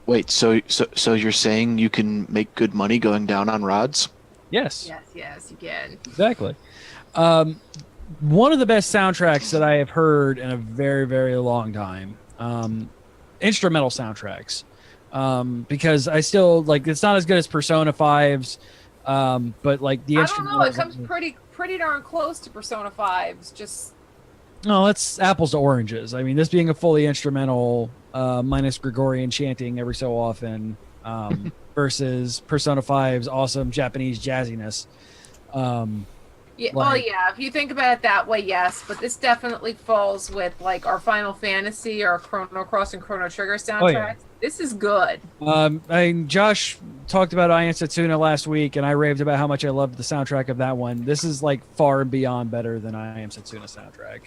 Wait, so you're saying you can make good money going down on rods? Yes, you can. exactly. One of the best soundtracks that I have heard in a very, very long time. Instrumental soundtracks. Because I still like, it's not as good as Persona 5's, but like the instrumental. I don't know, it comes pretty darn close to Persona 5's. Just no, it's apples to oranges. I mean, this being a fully instrumental, minus Gregorian chanting every so often, versus Persona 5's awesome Japanese jazziness. Yeah, well, yeah, if you think about it that way, yes, but this definitely falls with like our Final Fantasy or Chrono Cross and Chrono Trigger soundtracks. Oh, yeah. This is good. Josh talked about I Am Setsuna last week, and I raved about how much I loved the soundtrack of that one. This is like far and beyond better than I Am Setsuna soundtrack.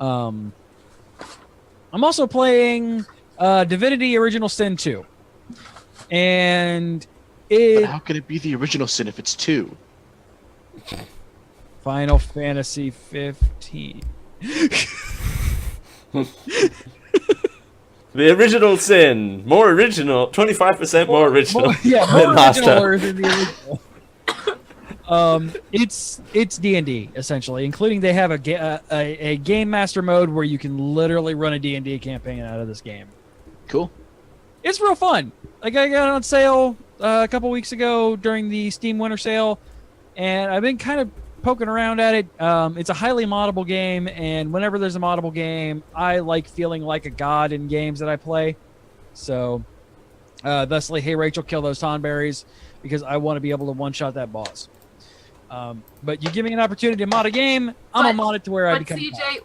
I'm also playing Divinity Original Sin 2. And But how can it be the original Sin if it's 2? Final Fantasy 15. The original Sin, more original, 25% more original. More original than the original. It's D&D essentially, including they have a game master mode where you can literally run a D&D campaign out of this game. Cool. It's real fun. Like, I got it on sale a couple weeks ago during the Steam Winter Sale, and I've been kind of poking around at it. It's a highly moddable game, and whenever there's a moddable game, I like feeling like a god in games that I play. So, thusly, hey Rachel, kill those tonberries, because I want to be able to one-shot that boss. But you give me an opportunity to mod a game, I'm gonna mod it to where I become. But CJ,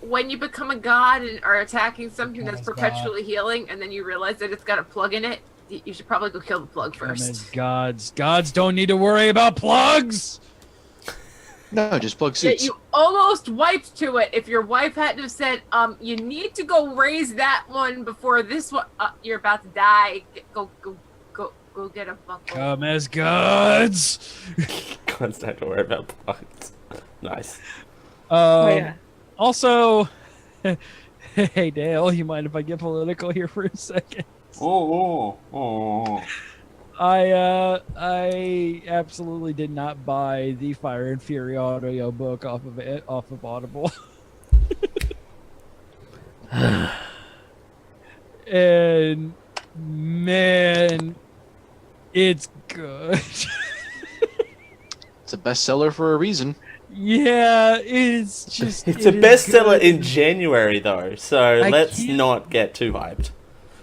when you become a god and are attacking something that's perpetually healing, and then you realize that it's got a plug in it, you should probably go kill the plug first. Gods don't need to worry about plugs. No, just plug suits. You almost wiped to it. If your wife hadn't have said, you need to go raise that one before this one, you're about to die. Go get a buckle. Come as gods. Gods don't have to worry about plugs. Nice. Yeah. Also, hey Dale, you mind if I get political here for a second? Oh. I absolutely did not buy the Fire and Fury audio book off of Audible. And man, it's good. It's a bestseller for a reason. Yeah, it's just It's a bestseller in January though, so let's can't- not get too hyped.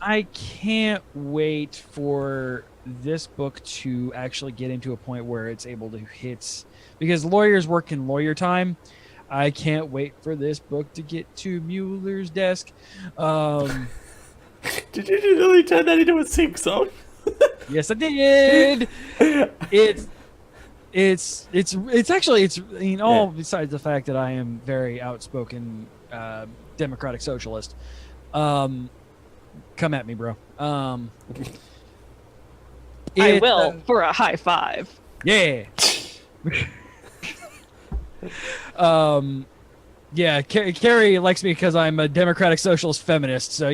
I can't wait for this book to actually get into a point where it's able to hit, because lawyers work in lawyer time. I can't wait for this book to get to Mueller's desk. Did you really turn that into a sing song? Yes, I did. It's actually besides the fact that I am very outspoken democratic socialist. Come at me, bro. I will for a high five. Yeah. Yeah, Carrie likes me because I'm a democratic socialist feminist, so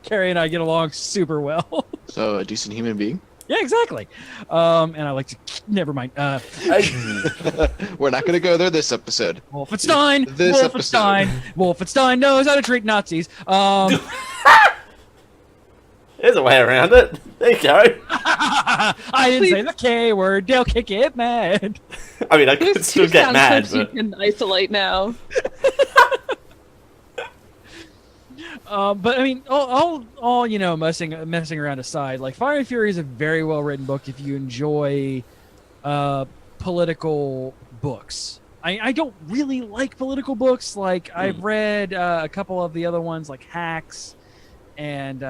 Carrie and I get along super well. So a decent human being. Yeah, exactly. And I like to. Never mind. We're not going to go there this episode. Wolfenstein. This Wolfenstein knows how to treat Nazis. There's a way around it. There you go. I didn't say the K word. They'll kick it mad. I mean, I could There's still two get mad, sound clips but you can isolate now. But I mean, all messing around aside, like Fire and Fury is a very well written book if you enjoy political books. I don't really like political books. Like I've read a couple of the other ones, like Hacks and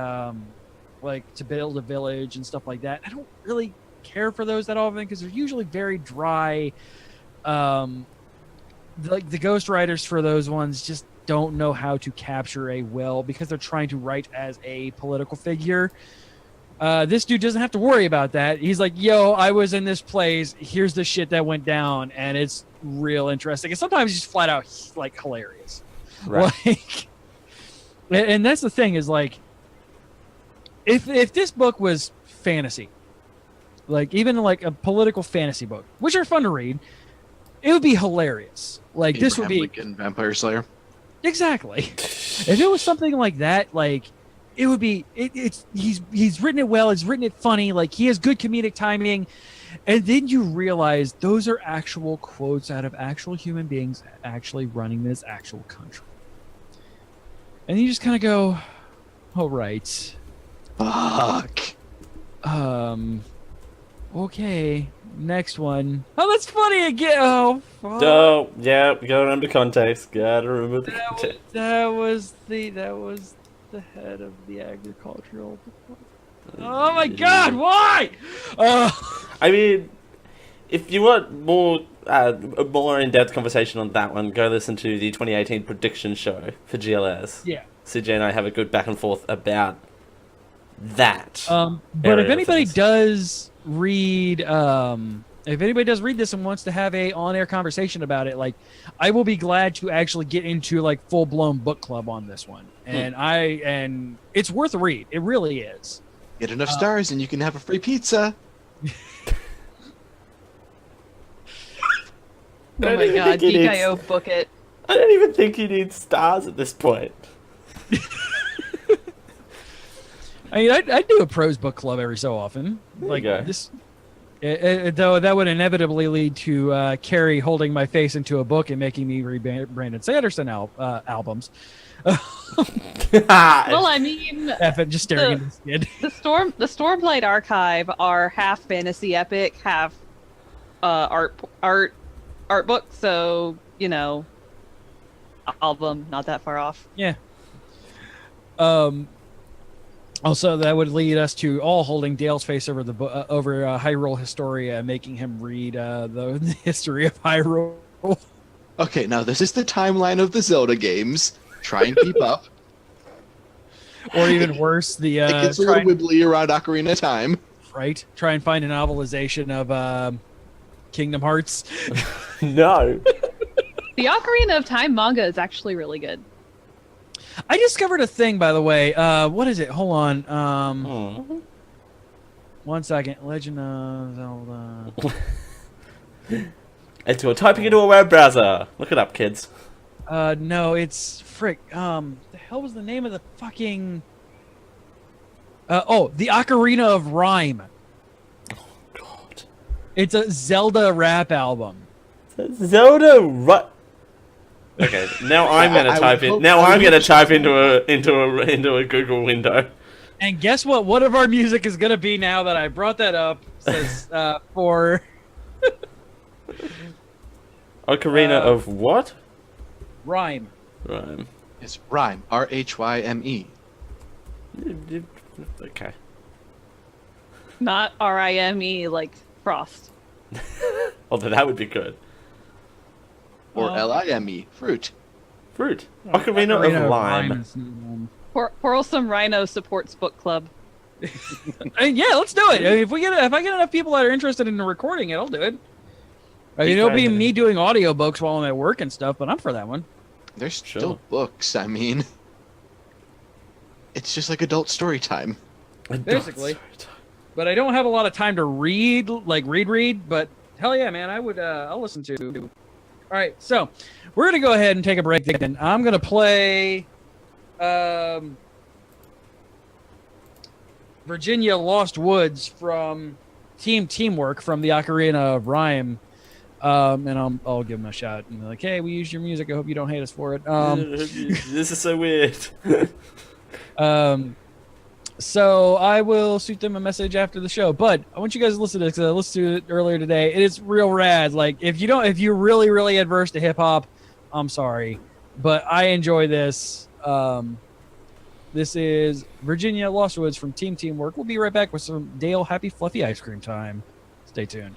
like To Build a Village and stuff like that. I don't really care for those that often because they're usually very dry. Like the ghostwriters for those ones just don't know how to capture a well because they're trying to write as a political figure. This dude doesn't have to worry about that. He's like, yo, I was in this place. Here's the shit that went down. And it's real interesting. And sometimes it's just flat out like hilarious. Right. Like, and that's the thing is like, if this book was fantasy, like even like a political fantasy book, which are fun to read, it would be hilarious. Like this would be Lincoln, Vampire Slayer. Exactly. If it was something like that, like it would be. He's written it well. He's written it funny. Like he has good comedic timing, and then you realize those are actual quotes out of actual human beings actually running this actual country, and you just kind of go, "All right, Fuck. Okay, next one. Oh, that's funny again. Oh, fuck. Oh, yeah, we gotta remember context. Gotta remember the context. That was the head of the agricultural department. Oh my God! Why? I mean, if you want a more in-depth conversation on that one, go listen to the 2018 prediction show for GLS. Yeah. CJ and I have a good back and forth about that. But if anybody does read, this and wants to have a on-air conversation about it, like, I will be glad to actually get into like full-blown book club on this one, and it's worth a read. It really is. Get enough stars and you can have a free pizza. Oh my God, Geek IO, book it. I don't even think you need stars at this point. I mean, I do a prose book club every so often. Like go. this. Though that would inevitably lead to Carrie holding my face into a book and making me read Brandon Sanderson albums. Well, I mean, Just staring at this kid. the Stormlight Archive are half fantasy epic, half art book. So album not that far off. Yeah. Also, that would lead us to all holding Dale's face over Hyrule Historia, making him read the history of Hyrule. Okay, now this is the timeline of the Zelda games. Try and keep up. Or even worse, it gets a little wibbly around Ocarina of Time. Right? Try and find a novelization of Kingdom Hearts. No. The Ocarina of Time manga is actually really good. I discovered a thing, by the way. What is it? Hold on. 1 second. Legend of Zelda. You're typing into a web browser. Look it up, kids. No, it's frick. The hell was the name of the fucking? The Ocarina of Rhyme. Oh God. It's a Zelda rap album. Zelda. Okay, now I'm gonna type in. Now I'm gonna type into a Google window. And guess what? One of our music is gonna be now that I brought that up. Says for Ocarina of what? Rhyme. Rhyme. It's Rhyme. RHYME. Okay. Not RIME like Frost. Although that would be good. Or LIME. Fruit. Fruit. Ocarina of Lime. Quarrelsome Rhino supports book club. Yeah, let's do it. If I get enough people that are interested in recording it, I'll do it. It'll be me doing audiobooks while I'm at work and stuff, but I'm for that one. There's still books. I mean, it's just like adult story time. Basically. But I don't have a lot of time to read, but hell yeah, man, I'll listen to. All right, so we're going to go ahead and take a break, and I'm going to play Virginia Lost Woods from Teamwork from the Ocarina of Rhyme, and I'll give them a shot and be like, hey, we used your music. I hope you don't hate us for it. This is so weird. So I will shoot them a message after the show. But I want you guys to listen to this because I listened to it earlier today. It is real rad. Like if you're really, really adverse to hip hop, I'm sorry, but I enjoy this. This is Virginia Lost Woods from Teamwork. We'll be right back with some Dale Happy Fluffy Ice Cream time. Stay tuned.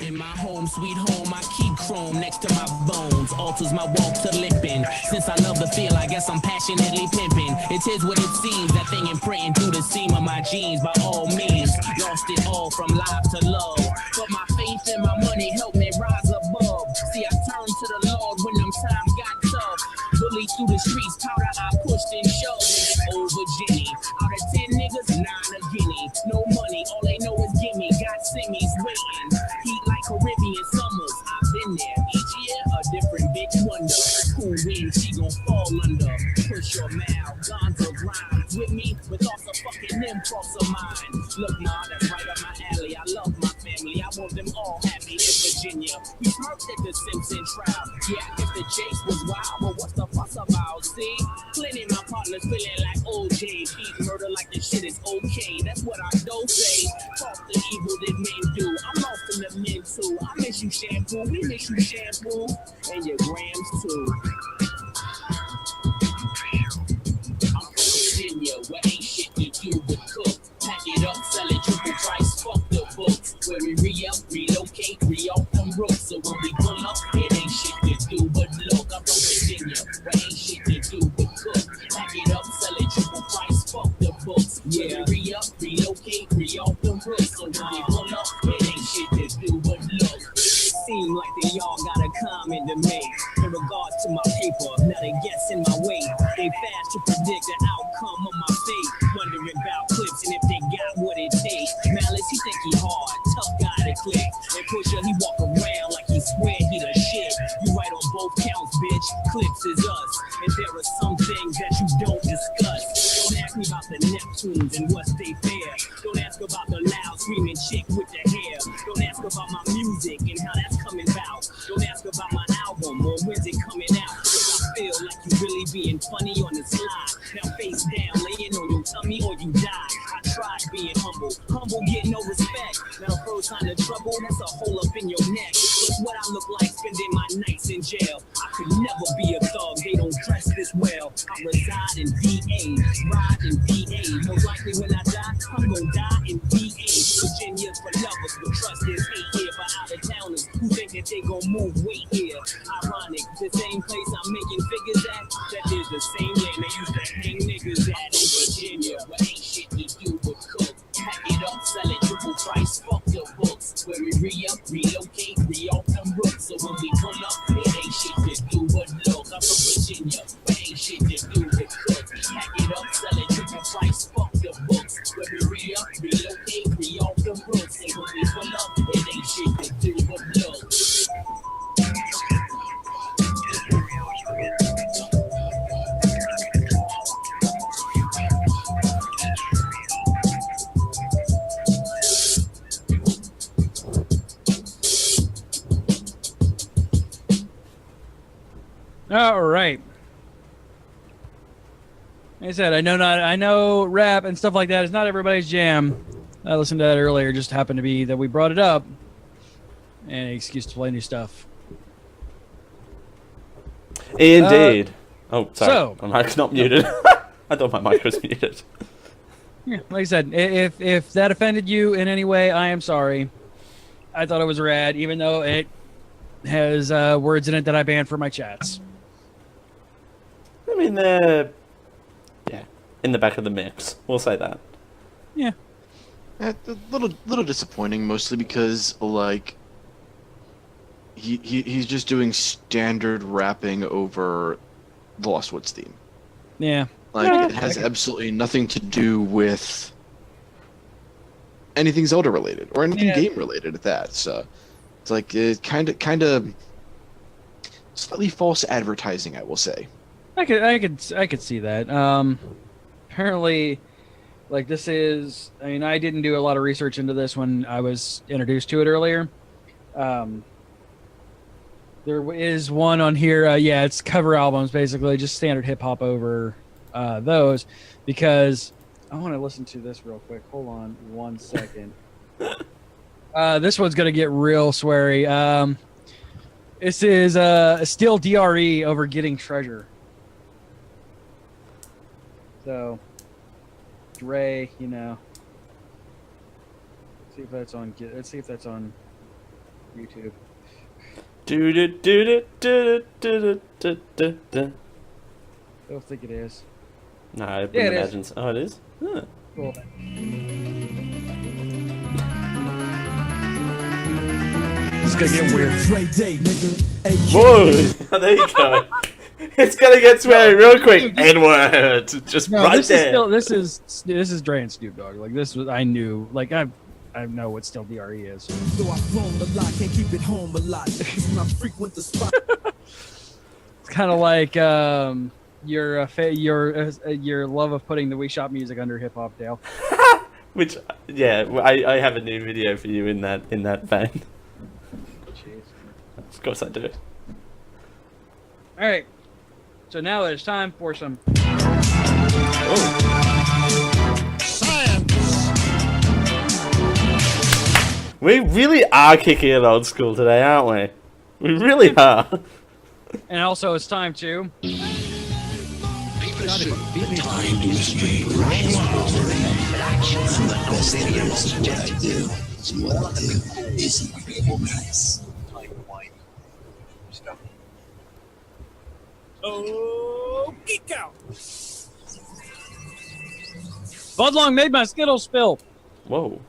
In my home, sweet home, I keep chrome next to my bones. Alters my walk to limping. Since I love the feel, I guess I'm passionately pimping. It is what it seems, that thing imprinting through the seam of my jeans. By all means, lost it all from life to love. But my faith and my money helped me rise above. See, I turned to the Lord when them times got tough. Bullied through the streets, powder I pushed and shoved. Over Jenny, out of 10 niggas, 9 a guinea. No money, all they know is gimme. Got simmies waiting. Heat like Caribbean summers. I've been there. Each year, a different bitch wonder. Cool wind, she gon' fall under. Push your mouth, Gonzo grind. With me, with all the fucking impulse of mine. Look, ma, that's right up my alley. I love my family. I want them all happy in Virginia. We smirked at the Simpson trial. Yeah, I guess the chase was wild, but what's the fuss about? See, plenty my partners feeling like OJ. Beat murder like the shit is okay. That's what I don't say. Talk the evil that men do. I'm lost in the men too. I miss you shampoo. We miss you shampoo. And your grams too. I'm from Virginia, where ain't shit to do but cook. Pack it up, sell it triple price, fuck the books. Where we re-up, relocate, re-off them rooks. So when we pull up, it ain't shit to do but look. I'm from Virginia, where ain't shit to do but cook. Pack it up, sell it triple price, fuck the books. Where we re-up, relocate, re-off them rooks. So when we pull up, it ain't shit to do but look. Seem like they all got a comment to make in regards to my paper. Now they guess in my way. They fast to predict the outcome of my fate. Wondering about clips and if they got what it takes. Malice, he think he hard, tough guy to click. And Pusha, he walk around like he swear he the shit. me about the Neptunes and what's they fare. Don't ask about the loud screaming chick with the hair. Don't ask about my music and how that's coming about. Don't ask about my album or when's it coming out. Cause I feel like you really being funny on the slide. Now face down, laying on your tummy or you die. I tried being humble, humble get no respect. Now first sign of trouble, that's a hole up in your neck. That's what I look like spending my nights in jail. I could never be a thug, they don't dress this well. I reside in VA, ride in VA. Most likely when I die, I'm gonna die in VA. Virginia's for lovers, but trust is hate here for out of towners who think that they gon' move weight here. Ironic, the same place I'm making figures at, that is the same land they used to hang niggas at in Virginia. But ain't shit to do but cook. Pack it up, sell it triple price, fuck the books. Where we re-up, relocate, re-off them rooks. So when we pull up, it ain't shit to do but look. I'm from Virginia, but ain't shit to do but cook. Pack it up, sell it triple price, fuck the books. Where we re-up, relocate, re-off them rooks. And when we pull up, it ain't shit to do but look. All right. Like I said, I know rap and stuff like that is not everybody's jam. I listened to that earlier. Just happened to be that we brought it up. And an excuse to play new stuff. Indeed. Oh, sorry. So, my mic's not muted. I thought my mic was muted. Yeah, like I said, if that offended you in any way, I am sorry. I thought it was rad, even though it has words in it that I banned for my chats. I mean, they're in the back of the mix. We'll say that. Yeah. A little disappointing, mostly because like he's just doing standard rapping over the Lost Woods theme. Yeah. Like it has absolutely nothing to do with anything Zelda related or anything game related at that. So it's like it kind of slightly false advertising, I will say. I could see that. Apparently, like this is. I mean, I didn't do a lot of research into this when I was introduced to it earlier. There is one on here. It's cover albums, basically, just standard hip hop over those. Because I want to listen to this real quick. Hold on 1 second. This one's gonna get real sweary. This is still DRE over Getting Treasure. So, Dre, you know. Let's see if that's on YouTube. I don't think it is. No, I wouldn't imagine. Oh, it is? Huh. Cool. It's gonna get weird. Whoa! There you go. It's gonna get sweary real quick. N-word, just right this there. This is Dre and Snoop Dogg. Like this was, I knew. Like I know what still DRE is. So I've grown a lot, can't keep it home a lot. When I frequent the spot. It's kind of like your love of putting the Wii Shop music under hip hop, Dale. Which, I have a new video for you in that vein. Jeez. Of course I do. All right. So now it's time for some Science. We really are kicking it old school today, aren't we? We really are. And also it's time to Oh, Geek Out. Budlong made my Skittles spill. Whoa.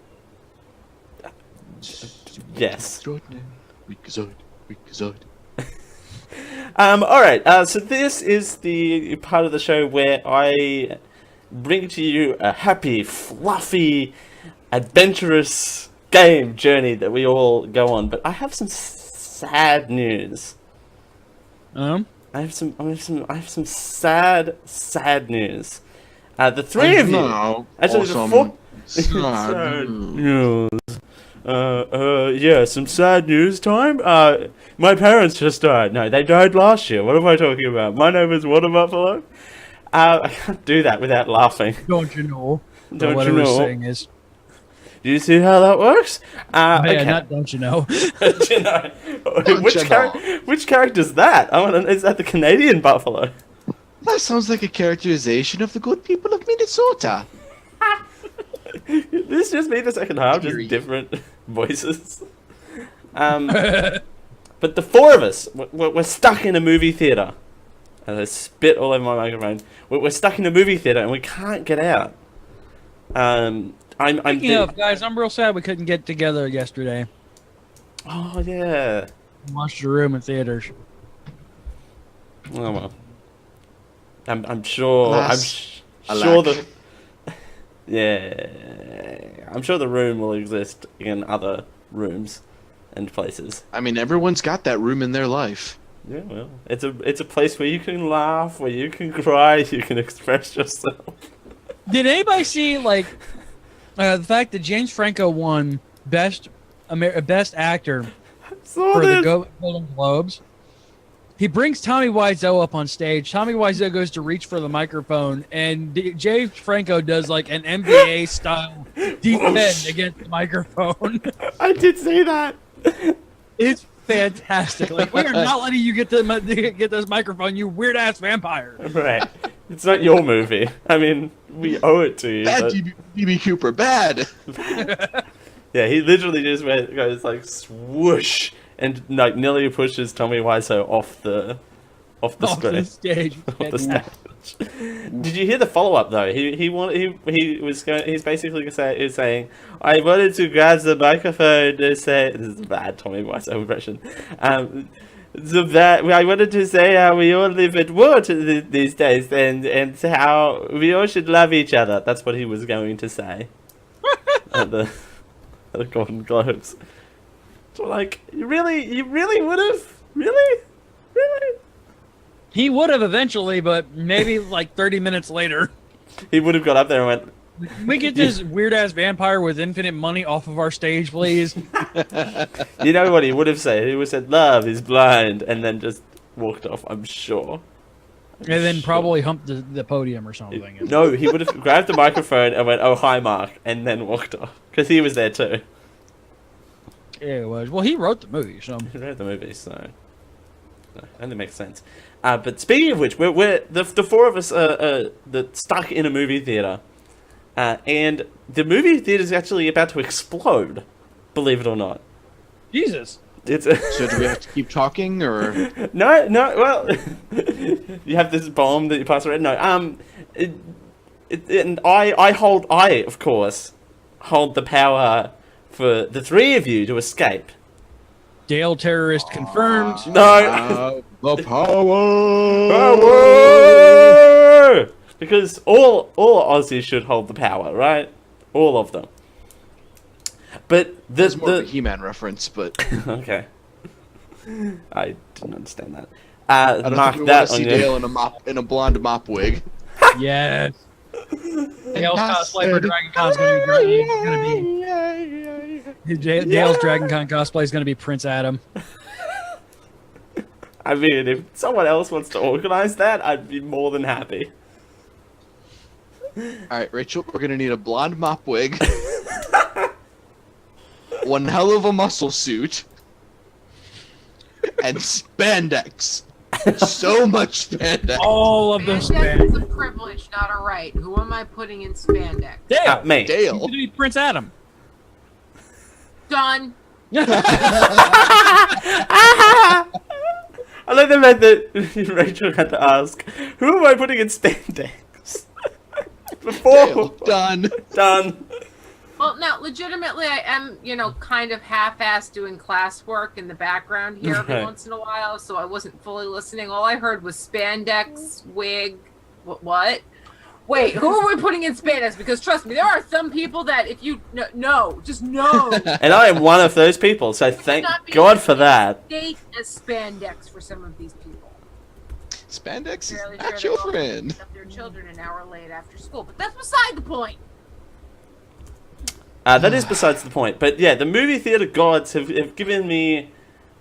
Yes. Alright, so this is the part of the show where I bring to you a happy, fluffy, adventurous game journey that we all go on. But I have some sad news. I have some sad news. The three of you. Now, Actually, the four. sad news. Yeah, some sad news time. My parents just died. No, they died last year. What am I talking about? My name is Water Buffalo. I can't do that without laughing. Don't you know? Don't whatever you know? His saying is. Do you see how that works? Yeah, Okay. not don't you know? Do you know? Don't Which you know? which character's that? Is that the Canadian Buffalo? That sounds like a characterization of the good people of Minnesota. This just made the second half just Eerie. different voices. But the four of us, we're stuck in a movie theater. And I spit all over my microphone. We're stuck in a movie theater and we can't get out. Speaking of, guys, I'm real sad we couldn't get together yesterday. Oh yeah. Watch the Room in theaters. Oh well. I'm sure. Alas, sure alack. I'm sure the room will exist in other rooms and places. I mean, everyone's got that room in their life. Yeah, well, it's a place where you can laugh, where you can cry, you can express yourself. Did anybody see the fact that James Franco won best actor for the Golden Globes? He brings Tommy Wiseau up on stage. Tommy Wiseau goes to reach for the microphone, and James Franco does like an NBA style defend against the microphone. I did see that. It's fantastic. Like, we are not letting you get this microphone, you weird ass vampire. Right. It's not your movie. I mean, we owe it to you. Bad but- DB Cooper, bad. Yeah, he literally just goes like swoosh and like nearly pushes Tommy Wiseau off the Off the stage. off the stage. Did you hear the follow up though? He's basically saying, I wanted to grab the microphone to say, this is a bad Tommy Wiseau impression. I wanted to say how we all live at war these days, and how we all should love each other. That's what he was going to say at the Golden Globes. So like, you really would have? Really? He would have eventually, but maybe like 30 minutes later. He would have got up there and went, Can we get this weird ass vampire with infinite money off of our stage, please? you know what he would have said? He would have said, love is blind, and then just walked off, I'm sure. And then probably humped the podium or something. No, he would have grabbed the microphone and went, oh, hi, Mark, and then walked off. Because he was there too. Yeah, it was. Well, he wrote the movie, so. He wrote the movie, so. No, only makes sense. But speaking of which, we're the four of us are stuck in a movie theater. And the movie theater is actually about to explode, believe it or not. Jesus. So do we have to keep talking, or? No, well, you have this bomb that you pass around. No, and I, of course, hold the power for the three of you to escape. Dale terrorist confirmed. No. The power. Power! Because all Aussies should hold the power, right? All of them. But That's more of a He-Man reference, but okay. I didn't understand that. I don't Mark think we want that to on see your... Dale in a blonde mop wig. Yes. Dale's cosplay for Dragon Con is going to be Dale's Dragon Con cosplay is going to be Prince Adam. I mean, if someone else wants to organize that, I'd be more than happy. Alright, Rachel, we're gonna need a blonde mop wig, one hell of a muscle suit, and spandex. So much spandex. All of those Spandex is a spandex. privilege, not a right. Who am I putting in spandex? Dale. Me. He's Dale. going to be Prince Adam. Done. I like the fact that Rachel had to ask, who am I putting in spandex? Before Dale, done. done. Well, now, legitimately, I am, kind of half-assed doing classwork in the background here every Right. once in a while, so I wasn't fully listening. All I heard was spandex, wig, what? Wait, who are we putting in spandex? Because trust me, there are some people that if you just no. And I am one of those people, so thank Not be God for that. State as spandex for some of these people. Spandex is Fairly not sure your they all friend. picked up their children an hour late after school, but that's beside the point. That is besides the point. But yeah, the movie theater gods have given me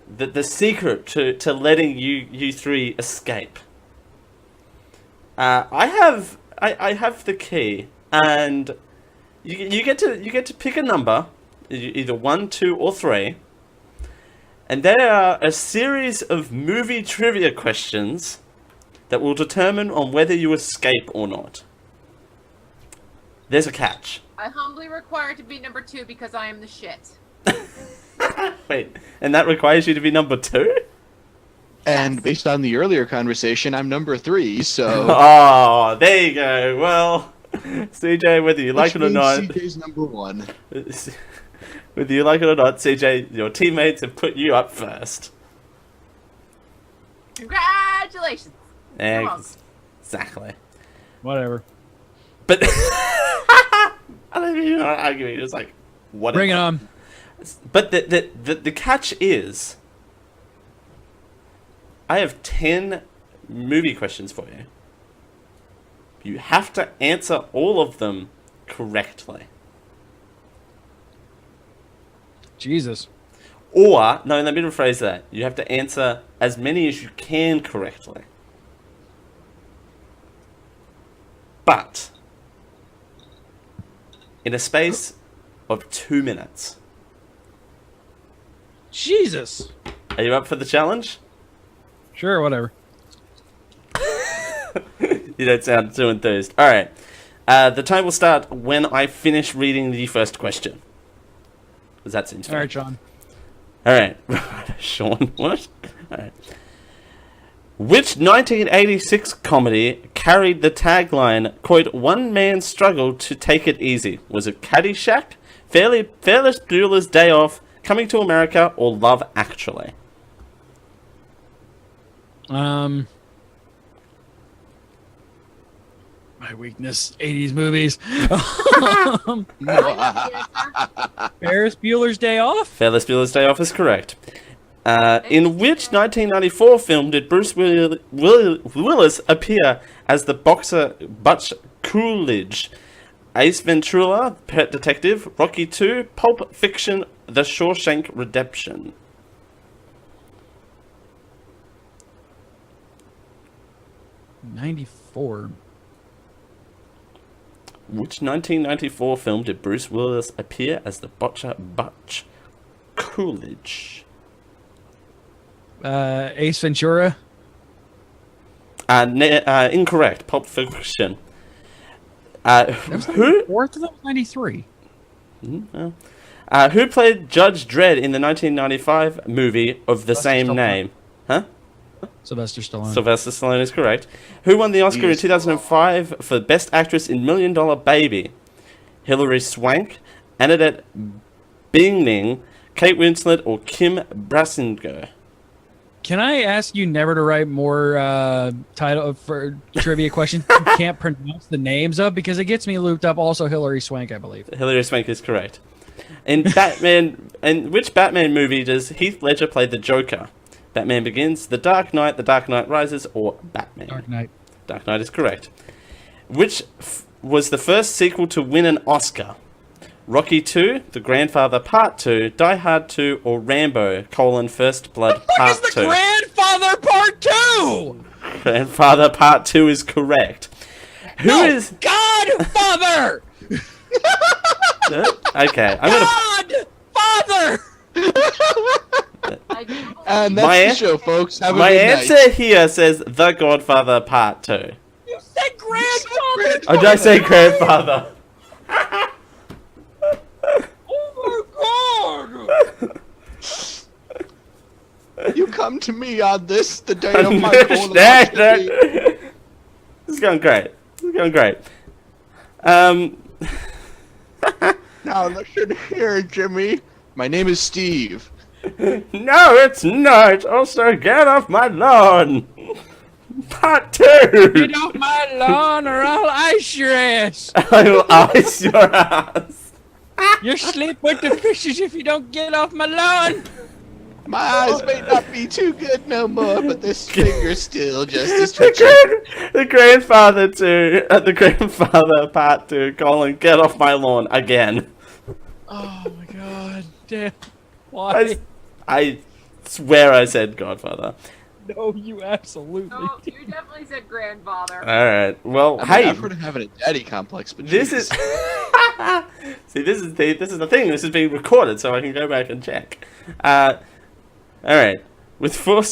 the secret to letting you three escape. I have the key, and you get to pick a number, either 1, 2, or 3, and there are a series of movie trivia questions that will determine on whether you escape or not. There's a catch. I humbly require to be number 2 because I am the shit. Wait, and that requires you to be number 2? And based on the earlier conversation, I'm number 3, so... Oh, there you go. Well, CJ, whether you like it or not... CJ's number 1. Whether you like it or not, CJ, your teammates have put you up first. Congratulations. Exactly. Whatever. But I don't even know arguing. It's like, whatever. Bring it on. But the catch is, I have 10 movie questions for you. You have to answer all of them correctly. Jesus. Or, no, let me rephrase that. You have to answer as many as you can correctly. But, in a space of 2 minutes. Jesus. Are you up for the challenge? Sure, whatever. You don't sound too enthused. Alright. The time will start when I finish reading the first question. Does that seem fair? Alright, Sean. Alright. Sean, what? Alright. Which 1986 comedy carried the tagline, quote, "One man struggled to take it easy"? Was it Caddyshack, Ferris Bueller's Day Off, Coming to America, or Love Actually? My weakness, 80s movies. Ferris Bueller's Day Off? Ferris Bueller's Day Off is correct. In which 1994 film did Bruce Willis appear as the boxer Butch Coolidge? Ace Ventura, Pet Detective, Rocky II, Pulp Fiction, The Shawshank Redemption. '94. Which 1994 film did Bruce Willis appear as the boxer Butch Coolidge? Ace Ventura. Incorrect. Pulp Fiction. Who? Fourth of them, 93. Who played Judge Dredd in the 1995 movie of the same name? Huh? Sylvester Stallone. Sylvester Stallone is correct. Who won the Oscar in 2005 for Best Actress in $1 Million Baby? Hilary Swank, Annette Bening, Kate Winslet, or Kim Basinger? Can I ask you never to write more title for trivia questions you can't pronounce the names of, because it gets me looped up? Also, Hilary Swank, I believe. Hilary Swank is correct. In Batman, in which Batman movie does Heath Ledger play the Joker? Batman Begins, The Dark Knight, The Dark Knight Rises, or Batman? Dark Knight. Dark Knight is correct. Which was the first sequel to win an Oscar? Rocky 2, The Grandfather Part 2, Die Hard 2, or Rambo, First Blood Part 2? What is the Grandfather Part 2? Grandfather Part 2 is correct. Who is Godfather? Okay, I'm gonna... Godfather! And that's the show, folks. Have a my good answer night. here says The Godfather Part 2. You said Grandfather! Oh, did I say Grandfather? Oh my God! You come to me on this, the day of my This is going great. This is going great. Now listen here, Jimmy. My name is Steve. No, it's not. Also, get off my lawn. Part 2. Get off my lawn or I'll ice your ass. I will ice your ass. You sleep with the fishes if you don't get off my lawn. My eyes may not be too good no more, but this finger's still just as The, twitchy. the grandfather to the grandfather part 2, Colin, get off my lawn again. Oh my god, damn. Why? I swear I said Godfather. No, you absolutely Oh, did. you definitely said grandfather. Alright, well, I mean, hey, I've heard of having a daddy complex, but this jeez. is... See, this is the thing, this is being recorded, so I can go back and check. Alright, with 4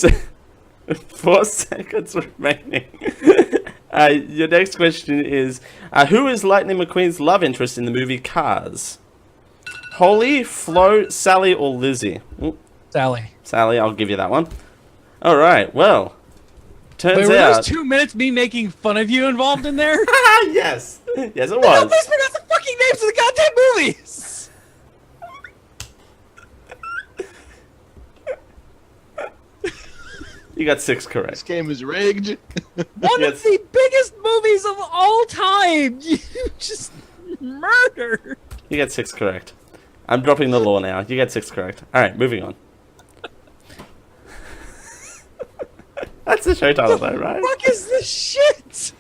seconds remaining, your next question is, who is Lightning McQueen's love interest in the movie Cars? Holly, Flo, Sally, or Lizzie? Ooh, Sally. Sally, I'll give you that one. Alright, well, turns Wait, were out... those 2 minutes me making fun of you involved in there? Yes, yes it No, was. please pronounce the fucking names of the goddamn movies! You got 6 correct. This game is rigged. One Yes. of the biggest movies of all time! You just murdered! You get 6 correct. I'm dropping the law now. You get 6 correct. Alright, moving on. That's the show title though, right? What is this shit?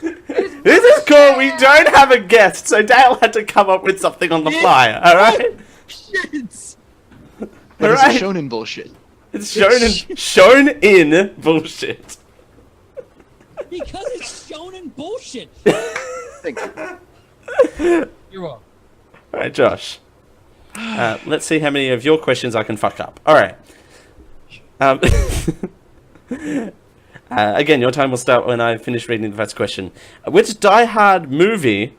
This is cool. We don't have a guest, so Dale had to come up with something on the fly. Alright? Shit! But it's Alright. a shonen bullshit. It's shown in bullshit. Because it's shown in bullshit. Thank you. You're welcome. Alright, Josh. Let's see how many of your questions I can fuck up. Alright. Again, your time will start when I finish reading the first question. Which Die Hard movie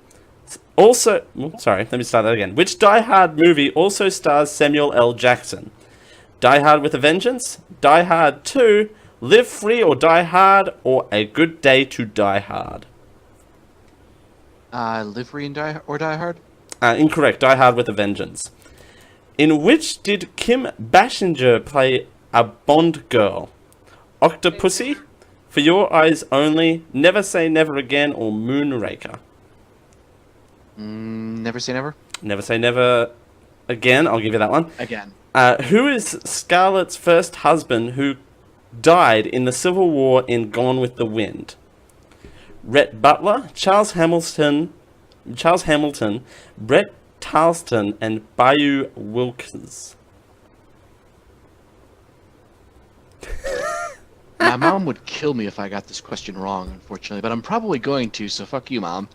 also... Sorry, let me start that again. Which Die Hard movie also stars Samuel L. Jackson? Die Hard with a Vengeance, Die Hard 2, Live Free or Die Hard, or A Good Day to Die Hard? Livery and Die Hard? Incorrect, Die Hard with a Vengeance. In which did Kim Basinger play a Bond girl? Octopussy, For Your Eyes Only, Never Say Never Again, or Moonraker? Never say never. Never Say Never Again, I'll give you that one. Again. Who is Scarlett's first husband who died in the Civil War in Gone with the Wind? Rhett Butler, Charles Hamilton, Brett Tarleton, and Bayou Wilkins. My mom would kill me if I got this question wrong, unfortunately, but I'm probably going to, so fuck you, Mom.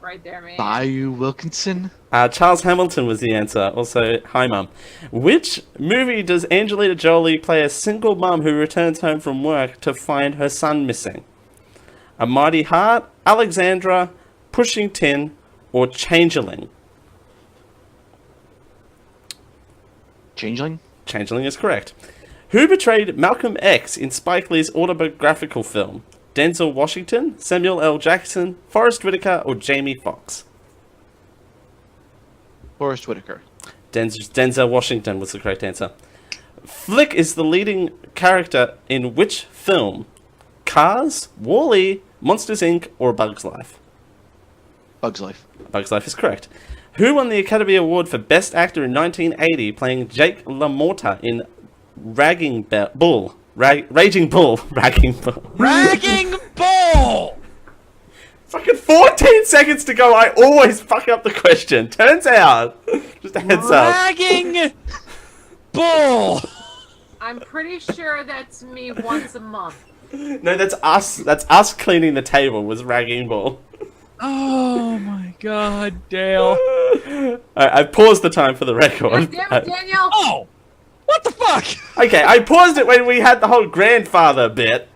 Right there, man. Bayou Wilkinson? Charles Hamilton was the answer. Also, hi, Mum. Which movie does Angelina Jolie play a single mum who returns home from work to find her son missing? A Mighty Heart, Alexandra, Pushing Tin, or Changeling? Changeling? Changeling is correct. Who portrayed Malcolm X in Spike Lee's autobiographical film? Denzel Washington, Samuel L. Jackson, Forrest Whitaker, or Jamie Foxx? Forrest Whitaker. Denzel Washington was the correct answer. Flick is the leading character in which film? Cars, Wall-E, Monsters Inc., or Bug's Life? Bug's Life. Bug's Life is correct. Who won the Academy Award for Best Actor in 1980 playing Jake LaMotta in Raging Bull? Raging Bull. Ragging Bull! Fucking 14 seconds to go. I always fuck up the question. Turns out. Just a heads up. Ragging Bull! I'm pretty sure that's me once a month. No, that's us. That's us cleaning the table was Ragging Bull. Oh my god, Dale. I paused the time for the record. God damn it, Daniel! Oh! What the fuck? Okay, I paused it when we had the whole grandfather bit.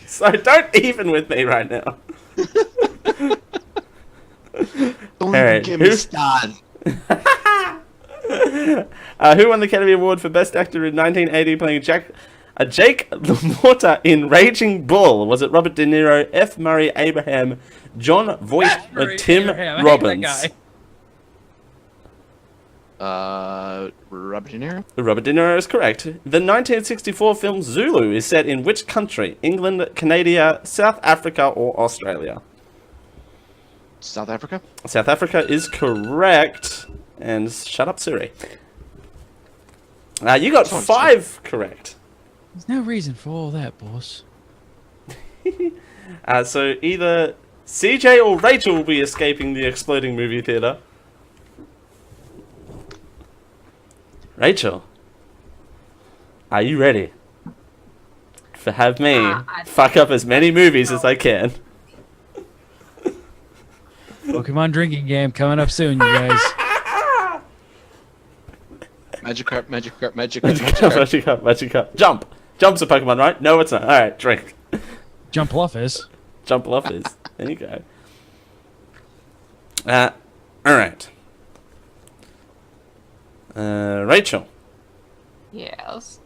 So don't even with me right now. Don't Alright, get me started. Who won the Academy Award for Best Actor in 1980 playing Jake LaMotta in Raging Bull? Was it Robert De Niro, F. Murray Abraham, John Voight, or Tim Robbins? Robert De Niro? Robert De Niro is correct. The 1964 film Zulu is set in which country? England, Canada, South Africa, or Australia? South Africa? South Africa is correct. And shut up, Suri. You got 5 correct. There's no reason for all that, boss. So either CJ or Rachel will be escaping the exploding movie theater. Rachel, are you ready to have me fuck up as many movies as I can? Pokemon drinking game coming up soon, you guys. Magikarp, Magikarp, Magikarp, Magikarp, Magikarp. Jump! Jump's a Pokemon, right? No, it's not. Alright, drink. Jumpluff is. Jumpluff is. There you go. Alright. Rachel. Yes.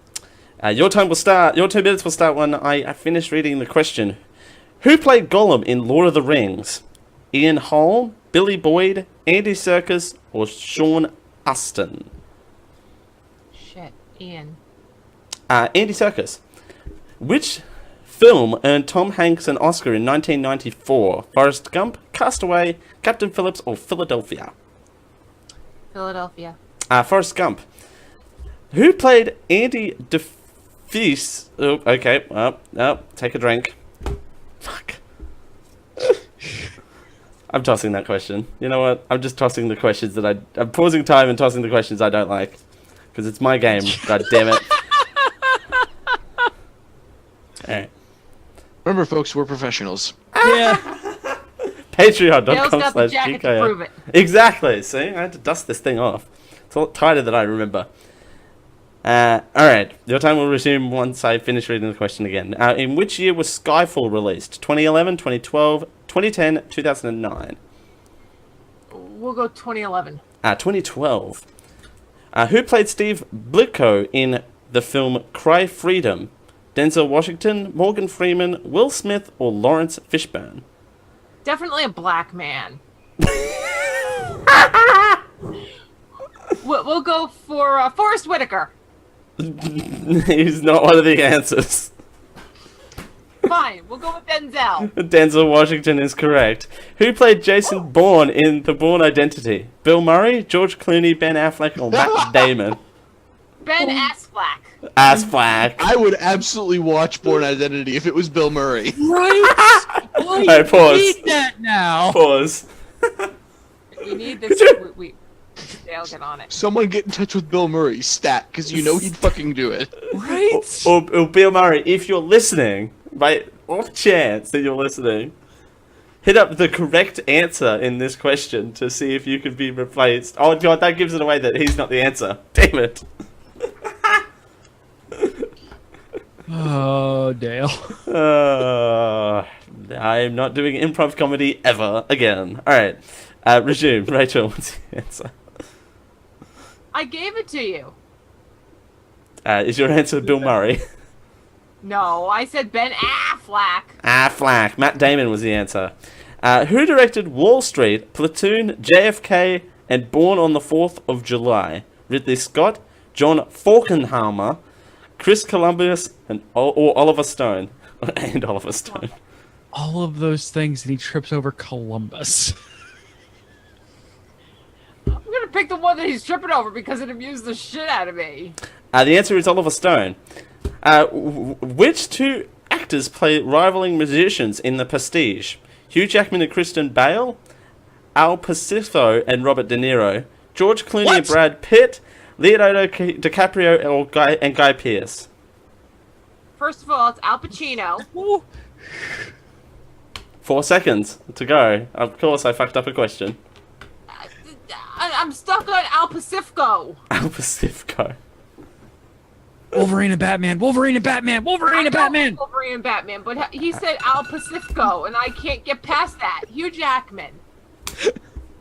Your 2 minutes will start when I finish reading the question. Who played Gollum in Lord of the Rings? Ian Holm, Billy Boyd, Andy Serkis, or Sean Astin? Shit, Ian. Andy Serkis. Which film earned Tom Hanks an Oscar in 1994? Forrest Gump, Castaway, Captain Phillips, or Philadelphia? Philadelphia. Forrest Gump. Who played Andy DeFeece? Oh, okay. Take a drink. Fuck. I'm tossing that question. You know what? I'm just tossing the questions that I'm pausing time and tossing the questions I don't like. Because it's my game. God damn it. Alright. Remember, folks, we're professionals. Yeah. Patreon.com/GeekIO. Exactly. See? I had to dust this thing off. It's a lot tighter than I remember. Alright. Your time will resume once I finish reading the question again. In which year was Skyfall released? 2011, 2012, 2010, 2009? We'll go 2011. 2012. Who played Steve Blitko in the film Cry Freedom? Denzel Washington, Morgan Freeman, Will Smith, or Lawrence Fishburne? Definitely a black man. We'll go for Forrest Whitaker. He's not one of the answers. Fine, we'll go with Denzel. Denzel Washington is correct. Who played Jason Bourne in The Bourne Identity? Bill Murray, George Clooney, Ben Affleck, or Matt Damon? Ben Affleck. Affleck. I would absolutely watch Bourne Identity if it was Bill Murray. Right? Alright, pause. We need that now. Pause. We need this. They'll get on it. Someone get in touch with Bill Murray, stat, because you know he'd fucking do it. Right? Or Bill Murray, if you're listening, by off chance that you're listening, hit up the correct answer in this question to see if you could be replaced. Oh god, that gives it away that he's not the answer. Damn it. Oh, Dale. I'm not doing improv comedy ever again. Alright, resume. Rachel, what's the answer? I gave it to you. Is your answer Bill Murray? No, I said Ben Affleck. Affleck. Matt Damon was the answer. Who directed Wall Street, Platoon, JFK, and Born on the 4th of July? Ridley Scott, John Falkenhammer, Chris Columbus, or Oliver Stone? And Oliver Stone. All of those things, and he trips over Columbus. I'm gonna pick the one that he's tripping over because it amused the shit out of me. The answer is Oliver Stone. Which 2 actors play rivaling musicians in The Prestige? Hugh Jackman and Kristen Bale, Al Pacino and Robert De Niro, George Clooney and Brad Pitt, Leonardo DiCaprio and Guy Pearce. First of all, it's Al Pacino. 4 seconds to go. Of course, I fucked up a question. I'm stuck on Al Pasifco. Al Pasifco. Wolverine and Batman. Wolverine and Batman. Wolverine and Batman. Wolverine and Batman, but he said Al Pasifco, and I can't get past that. Hugh Jackman.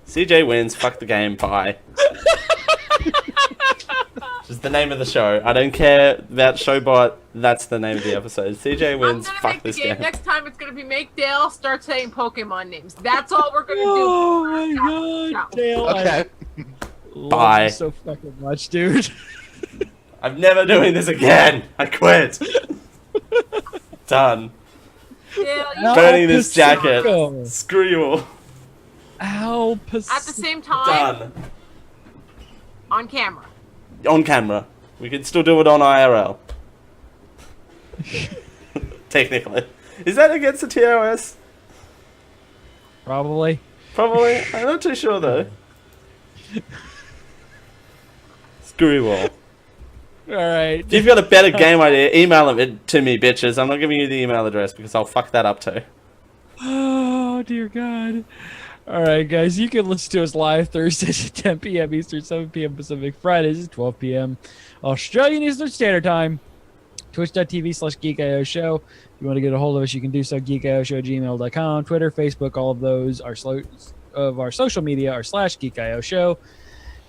CJ wins. Fuck the game. Bye. Just the name of the show. I don't care about Showbot. That's the name of the episode. CJ wins. Fuck this game. Next time it's gonna be make Dale start saying Pokemon names. That's all we're gonna do. Oh my god, Dale. Okay. Bye. So fucking much, dude. I'm never doing this again. I quit. Done. Yeah, Burning this jacket. Screw you all. Al Pacifico. At the same time, Done. On camera. On camera. We can still do it on IRL. Technically. Is that against the TOS? Probably. Probably. I'm not too sure though. Screw you all. Alright. If you've got a better game idea, email it to me, bitches. I'm not giving you the email address because I'll fuck that up too. Oh, dear God. Alright, guys. You can listen to us live Thursdays at 10 p.m. Eastern, 7 p.m. Pacific. Fridays at 12 p.m. Australian Eastern Standard Time. Twitch.tv/GeekIO Show. If you want to get a hold of us, you can do so. GeekIOShow@gmail.com. Twitter, Facebook, all of those are of our social media are /GeekIO Show.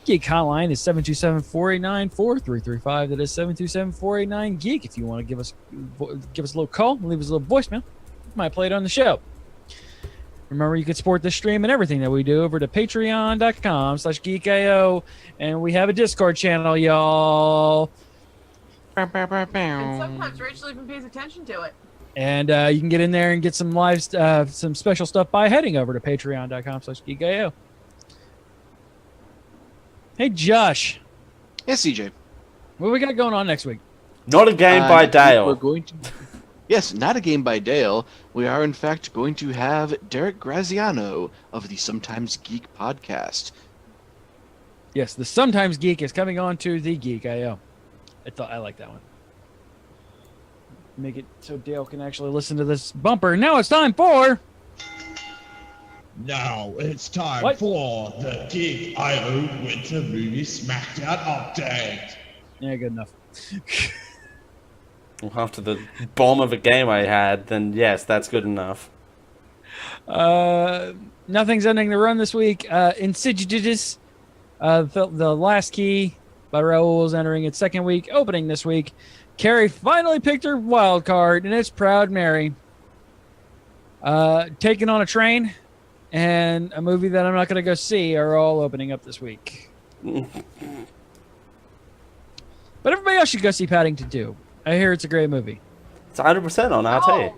Geek Hotline is 727-489-4335. That is 727-489-GEEK. If you want to give us a little call, leave us a little voicemail, we might play it on the show. Remember, you can support this stream and everything that we do over to patreon.com/GeekIO. And we have a Discord channel, y'all. And sometimes Rachel even pays attention to it. And you can get in there and get some some special stuff by heading over to patreon.com/GeekIO. Hey, Josh. Yes, CJ. What we got going on next week? Not a game by Dale. We're going to... Yes, not a game by Dale. We are, in fact, going to have Derek Graziano of the Sometimes Geek podcast. Yes, the Sometimes Geek is coming on to the Geek.io. I like that one. Make it so Dale can actually listen to this bumper. Now it's time for... Now it's time for the Geek I.O. Winter Movie Smackdown Update. Yeah, good enough. Well, after the bomb of a game I had, then yes, that's good enough. Nothing's ending the run this week. Insidious, the last key by Raoul is entering its second week, opening this week. Carrie finally picked her wild card, and it's Proud Mary. Taking on a Train and a movie that I'm not going to go see are all opening up this week. But everybody else should go see Paddington 2. I hear it's a great movie. It's 100% on RT. Oh.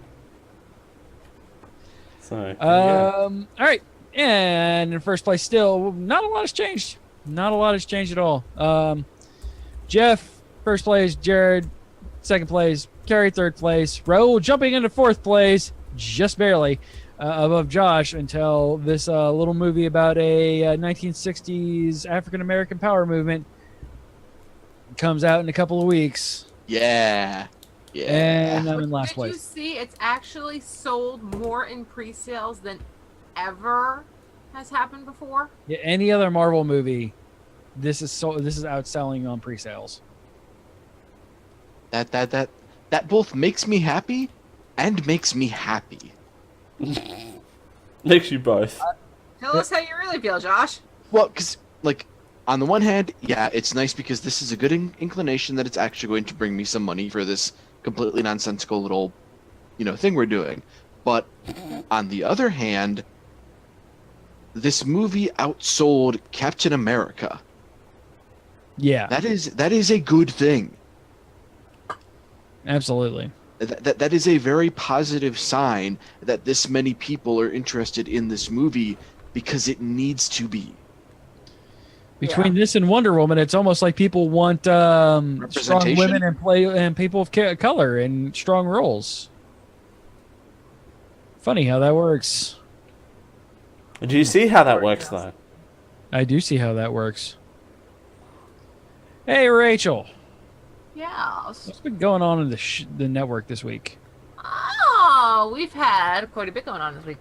So, all right. And in first place still, not a lot has changed. Not a lot has changed at all. Jeff, first place. Jared, second place. Carrie, third place. Raul jumping into fourth place, just barely, above Josh until this little movie about a 1960s African-American power movement comes out in a couple of weeks. Yeah. Yeah. And I'm in last Did place. you see it's actually sold more in pre-sales than ever has happened before? Yeah, any other Marvel movie, this is outselling on pre-sales. That both makes me happy and makes me happy. makes you both. Tell us how you really feel, Josh. Well, because, like, on the one hand, yeah, it's nice because this is a good inclination that it's actually going to bring me some money for this completely nonsensical little, thing we're doing. But on the other hand, this movie outsold Captain America. Yeah. That is a good thing. Absolutely. That is a very positive sign that this many people are interested in this movie because it needs to be. Between this and Wonder Woman, it's almost like people want strong women and people of color in strong roles. Funny how that works. Do you see how that works, though? I do see how that works. Hey, Rachel. Yeah. What's been going on in the network this week? Oh, we've had quite a bit going on this week.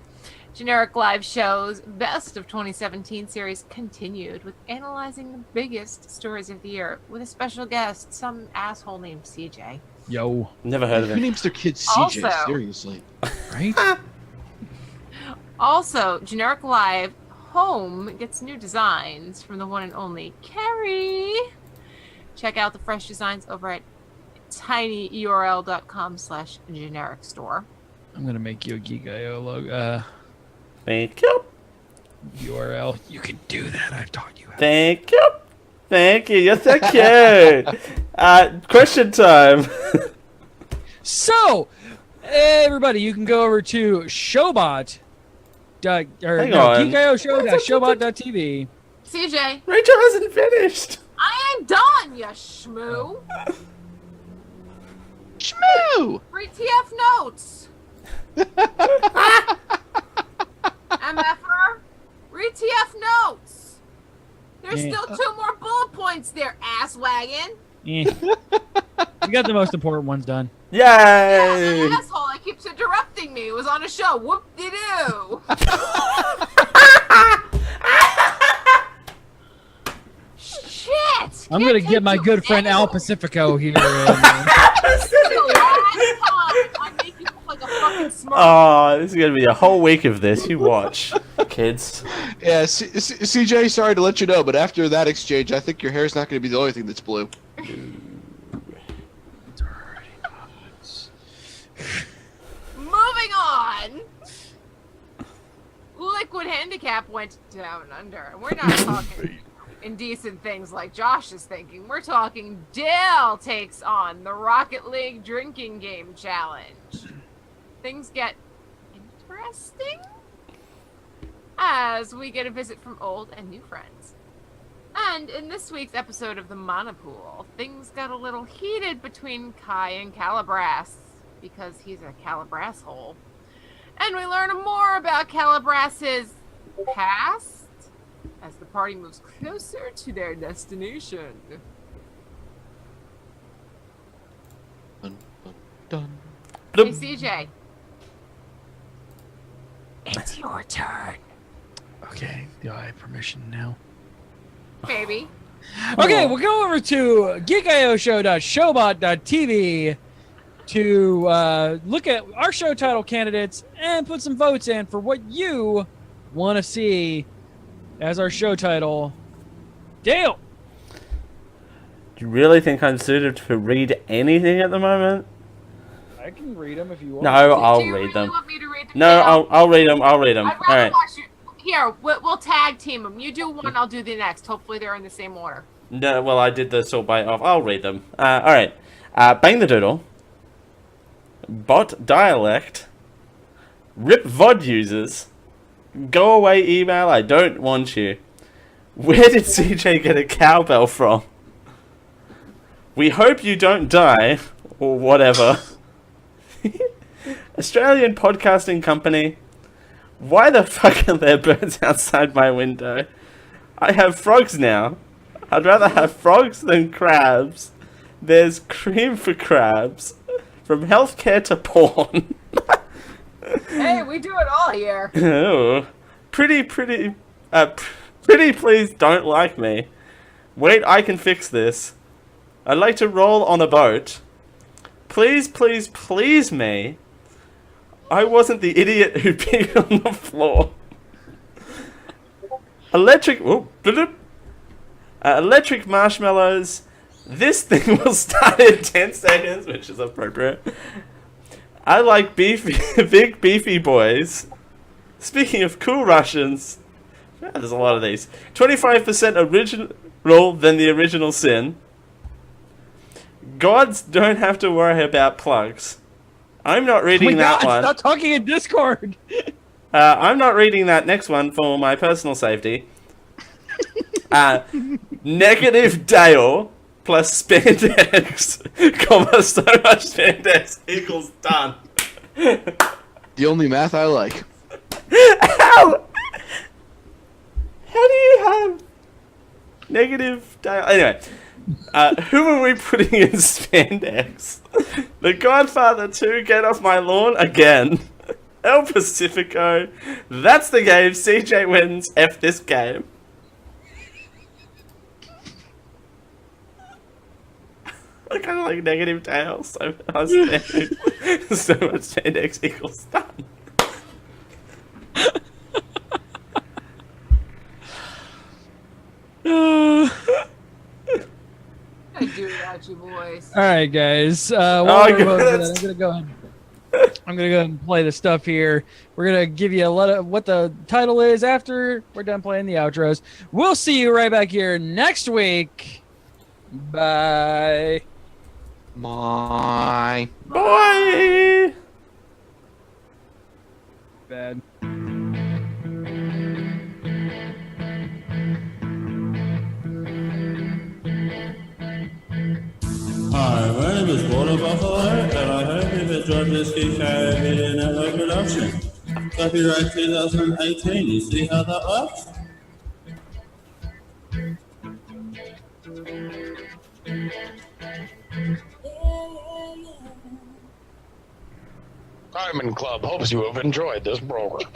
Generic Live Show's Best of 2017 series continued with analyzing the biggest stories of the year with a special guest, some asshole named CJ. Yo. Never heard of Who it. names their kids CJ? Also- Seriously. Right? Also, Generic Live Home gets new designs from the one and only Carrie. Check out the fresh designs over at tinyurl.com/generic store. I'm going to make you a Geek.io logo. Thank you. URL. You can do that. I've taught you how. Thank you. Thank you. You're so cute. Question time. So, everybody, you can go over to Showbot. Hang on. GeekIO Show.showbot.tv. CJ, Rachel hasn't finished. ain't done, you schmoo. Shmoo! Free TF notes. MFR, read TF notes. There's still 2 more bullet points there, ass wagon. You got the most important ones done. Yay! Yeah, that asshole that keeps interrupting me was on a show. Whoop-de-doo. Shit! I'm going to get my good friend Al Pacifico here. This is the last time I make you look like a fucking smart. Oh, this is going to be a whole week of this. You watch, kids. Yeah, CJ, sorry to let you know, but after that exchange, I think your hair's not going to be the only thing that's blue. Moving on. Liquid Handicap went down under. And we're not talking indecent things like Josh is thinking. We're talking Dale takes on the Rocket League Drinking Game Challenge. Things get interesting as we get a visit from old and new friends. And in this week's episode of the Monopool, things got a little heated between Kai and Calabras, because he's a Calabras hole. And we learn more about Calabras's past as the party moves closer to their destination. Dun, dun, Hey, CJ. It's your turn, Okay, do I have permission now? baby. Okay, we'll go over to geekioshow.showbot.tv to look at our show title candidates and put some votes in for what you want to see as our show title. Dale! Do you really think I'm suited to read anything at the moment? I can read them if you want. No, I'll Do you read really them. want me to read them? No, I'll read them. I'll read them. I'd All rather right. watch you. Here, we'll tag team them. You do one, I'll do the next. Hopefully they're in the same order. No, well, I did the sort by off. I'll read them. All right. Bang the Doodle. Bot Dialect. Rip VOD users. Go away email, I don't want you. Where did CJ get a cowbell from? We hope you don't die. Or whatever. Australian Podcasting Company. Why the fuck are there birds outside my window? I have frogs now. I'd rather have frogs than crabs. There's cream for crabs. From healthcare to porn. Hey, we do it all here. Oh. Pretty please don't like me. Wait, I can fix this. I'd like to roll on a boat. Please, please, please me. I wasn't the idiot who peed on the floor. Electric marshmallows. This thing will start in 10 seconds, which is appropriate. I like big beefy boys. Speaking of cool Russians, there's a lot of these. 25% original than the original sin. Gods don't have to worry about plugs. I'm not reading that one. Stop talking in Discord. I'm not reading that next one for my personal safety. Negative Dale plus spandex, comma, so much spandex equals done. The only math I like. How do you have negative Dale? Anyway, who are we putting in spandex? The Godfather 2, Get Off My Lawn again. El Pacifico. That's the game. CJ wins. F this game. I kind of like negative tails. So much spandex equals done. I do without you boys. All right, guys. I'm gonna go ahead. I'm gonna go ahead and play the stuff here. We're gonna give you a lot of what the title is after we're done playing the outros. We'll see you right back here next week. Bye. My. Bye. Bad. saw before that I heard if it dropped this Geek I network production. Copyright 2018, you see how that works? Diamond Club hopes you have enjoyed this program.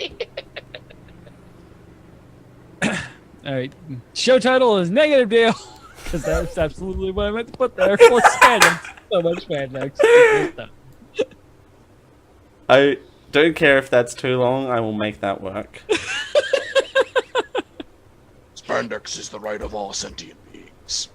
All right. Show title is Negative Deal. Because that's absolutely what I meant to put there. Full Spandex. So much Spandex. I don't care if that's too long. I will make that work. Spandex is the right of all sentient beings.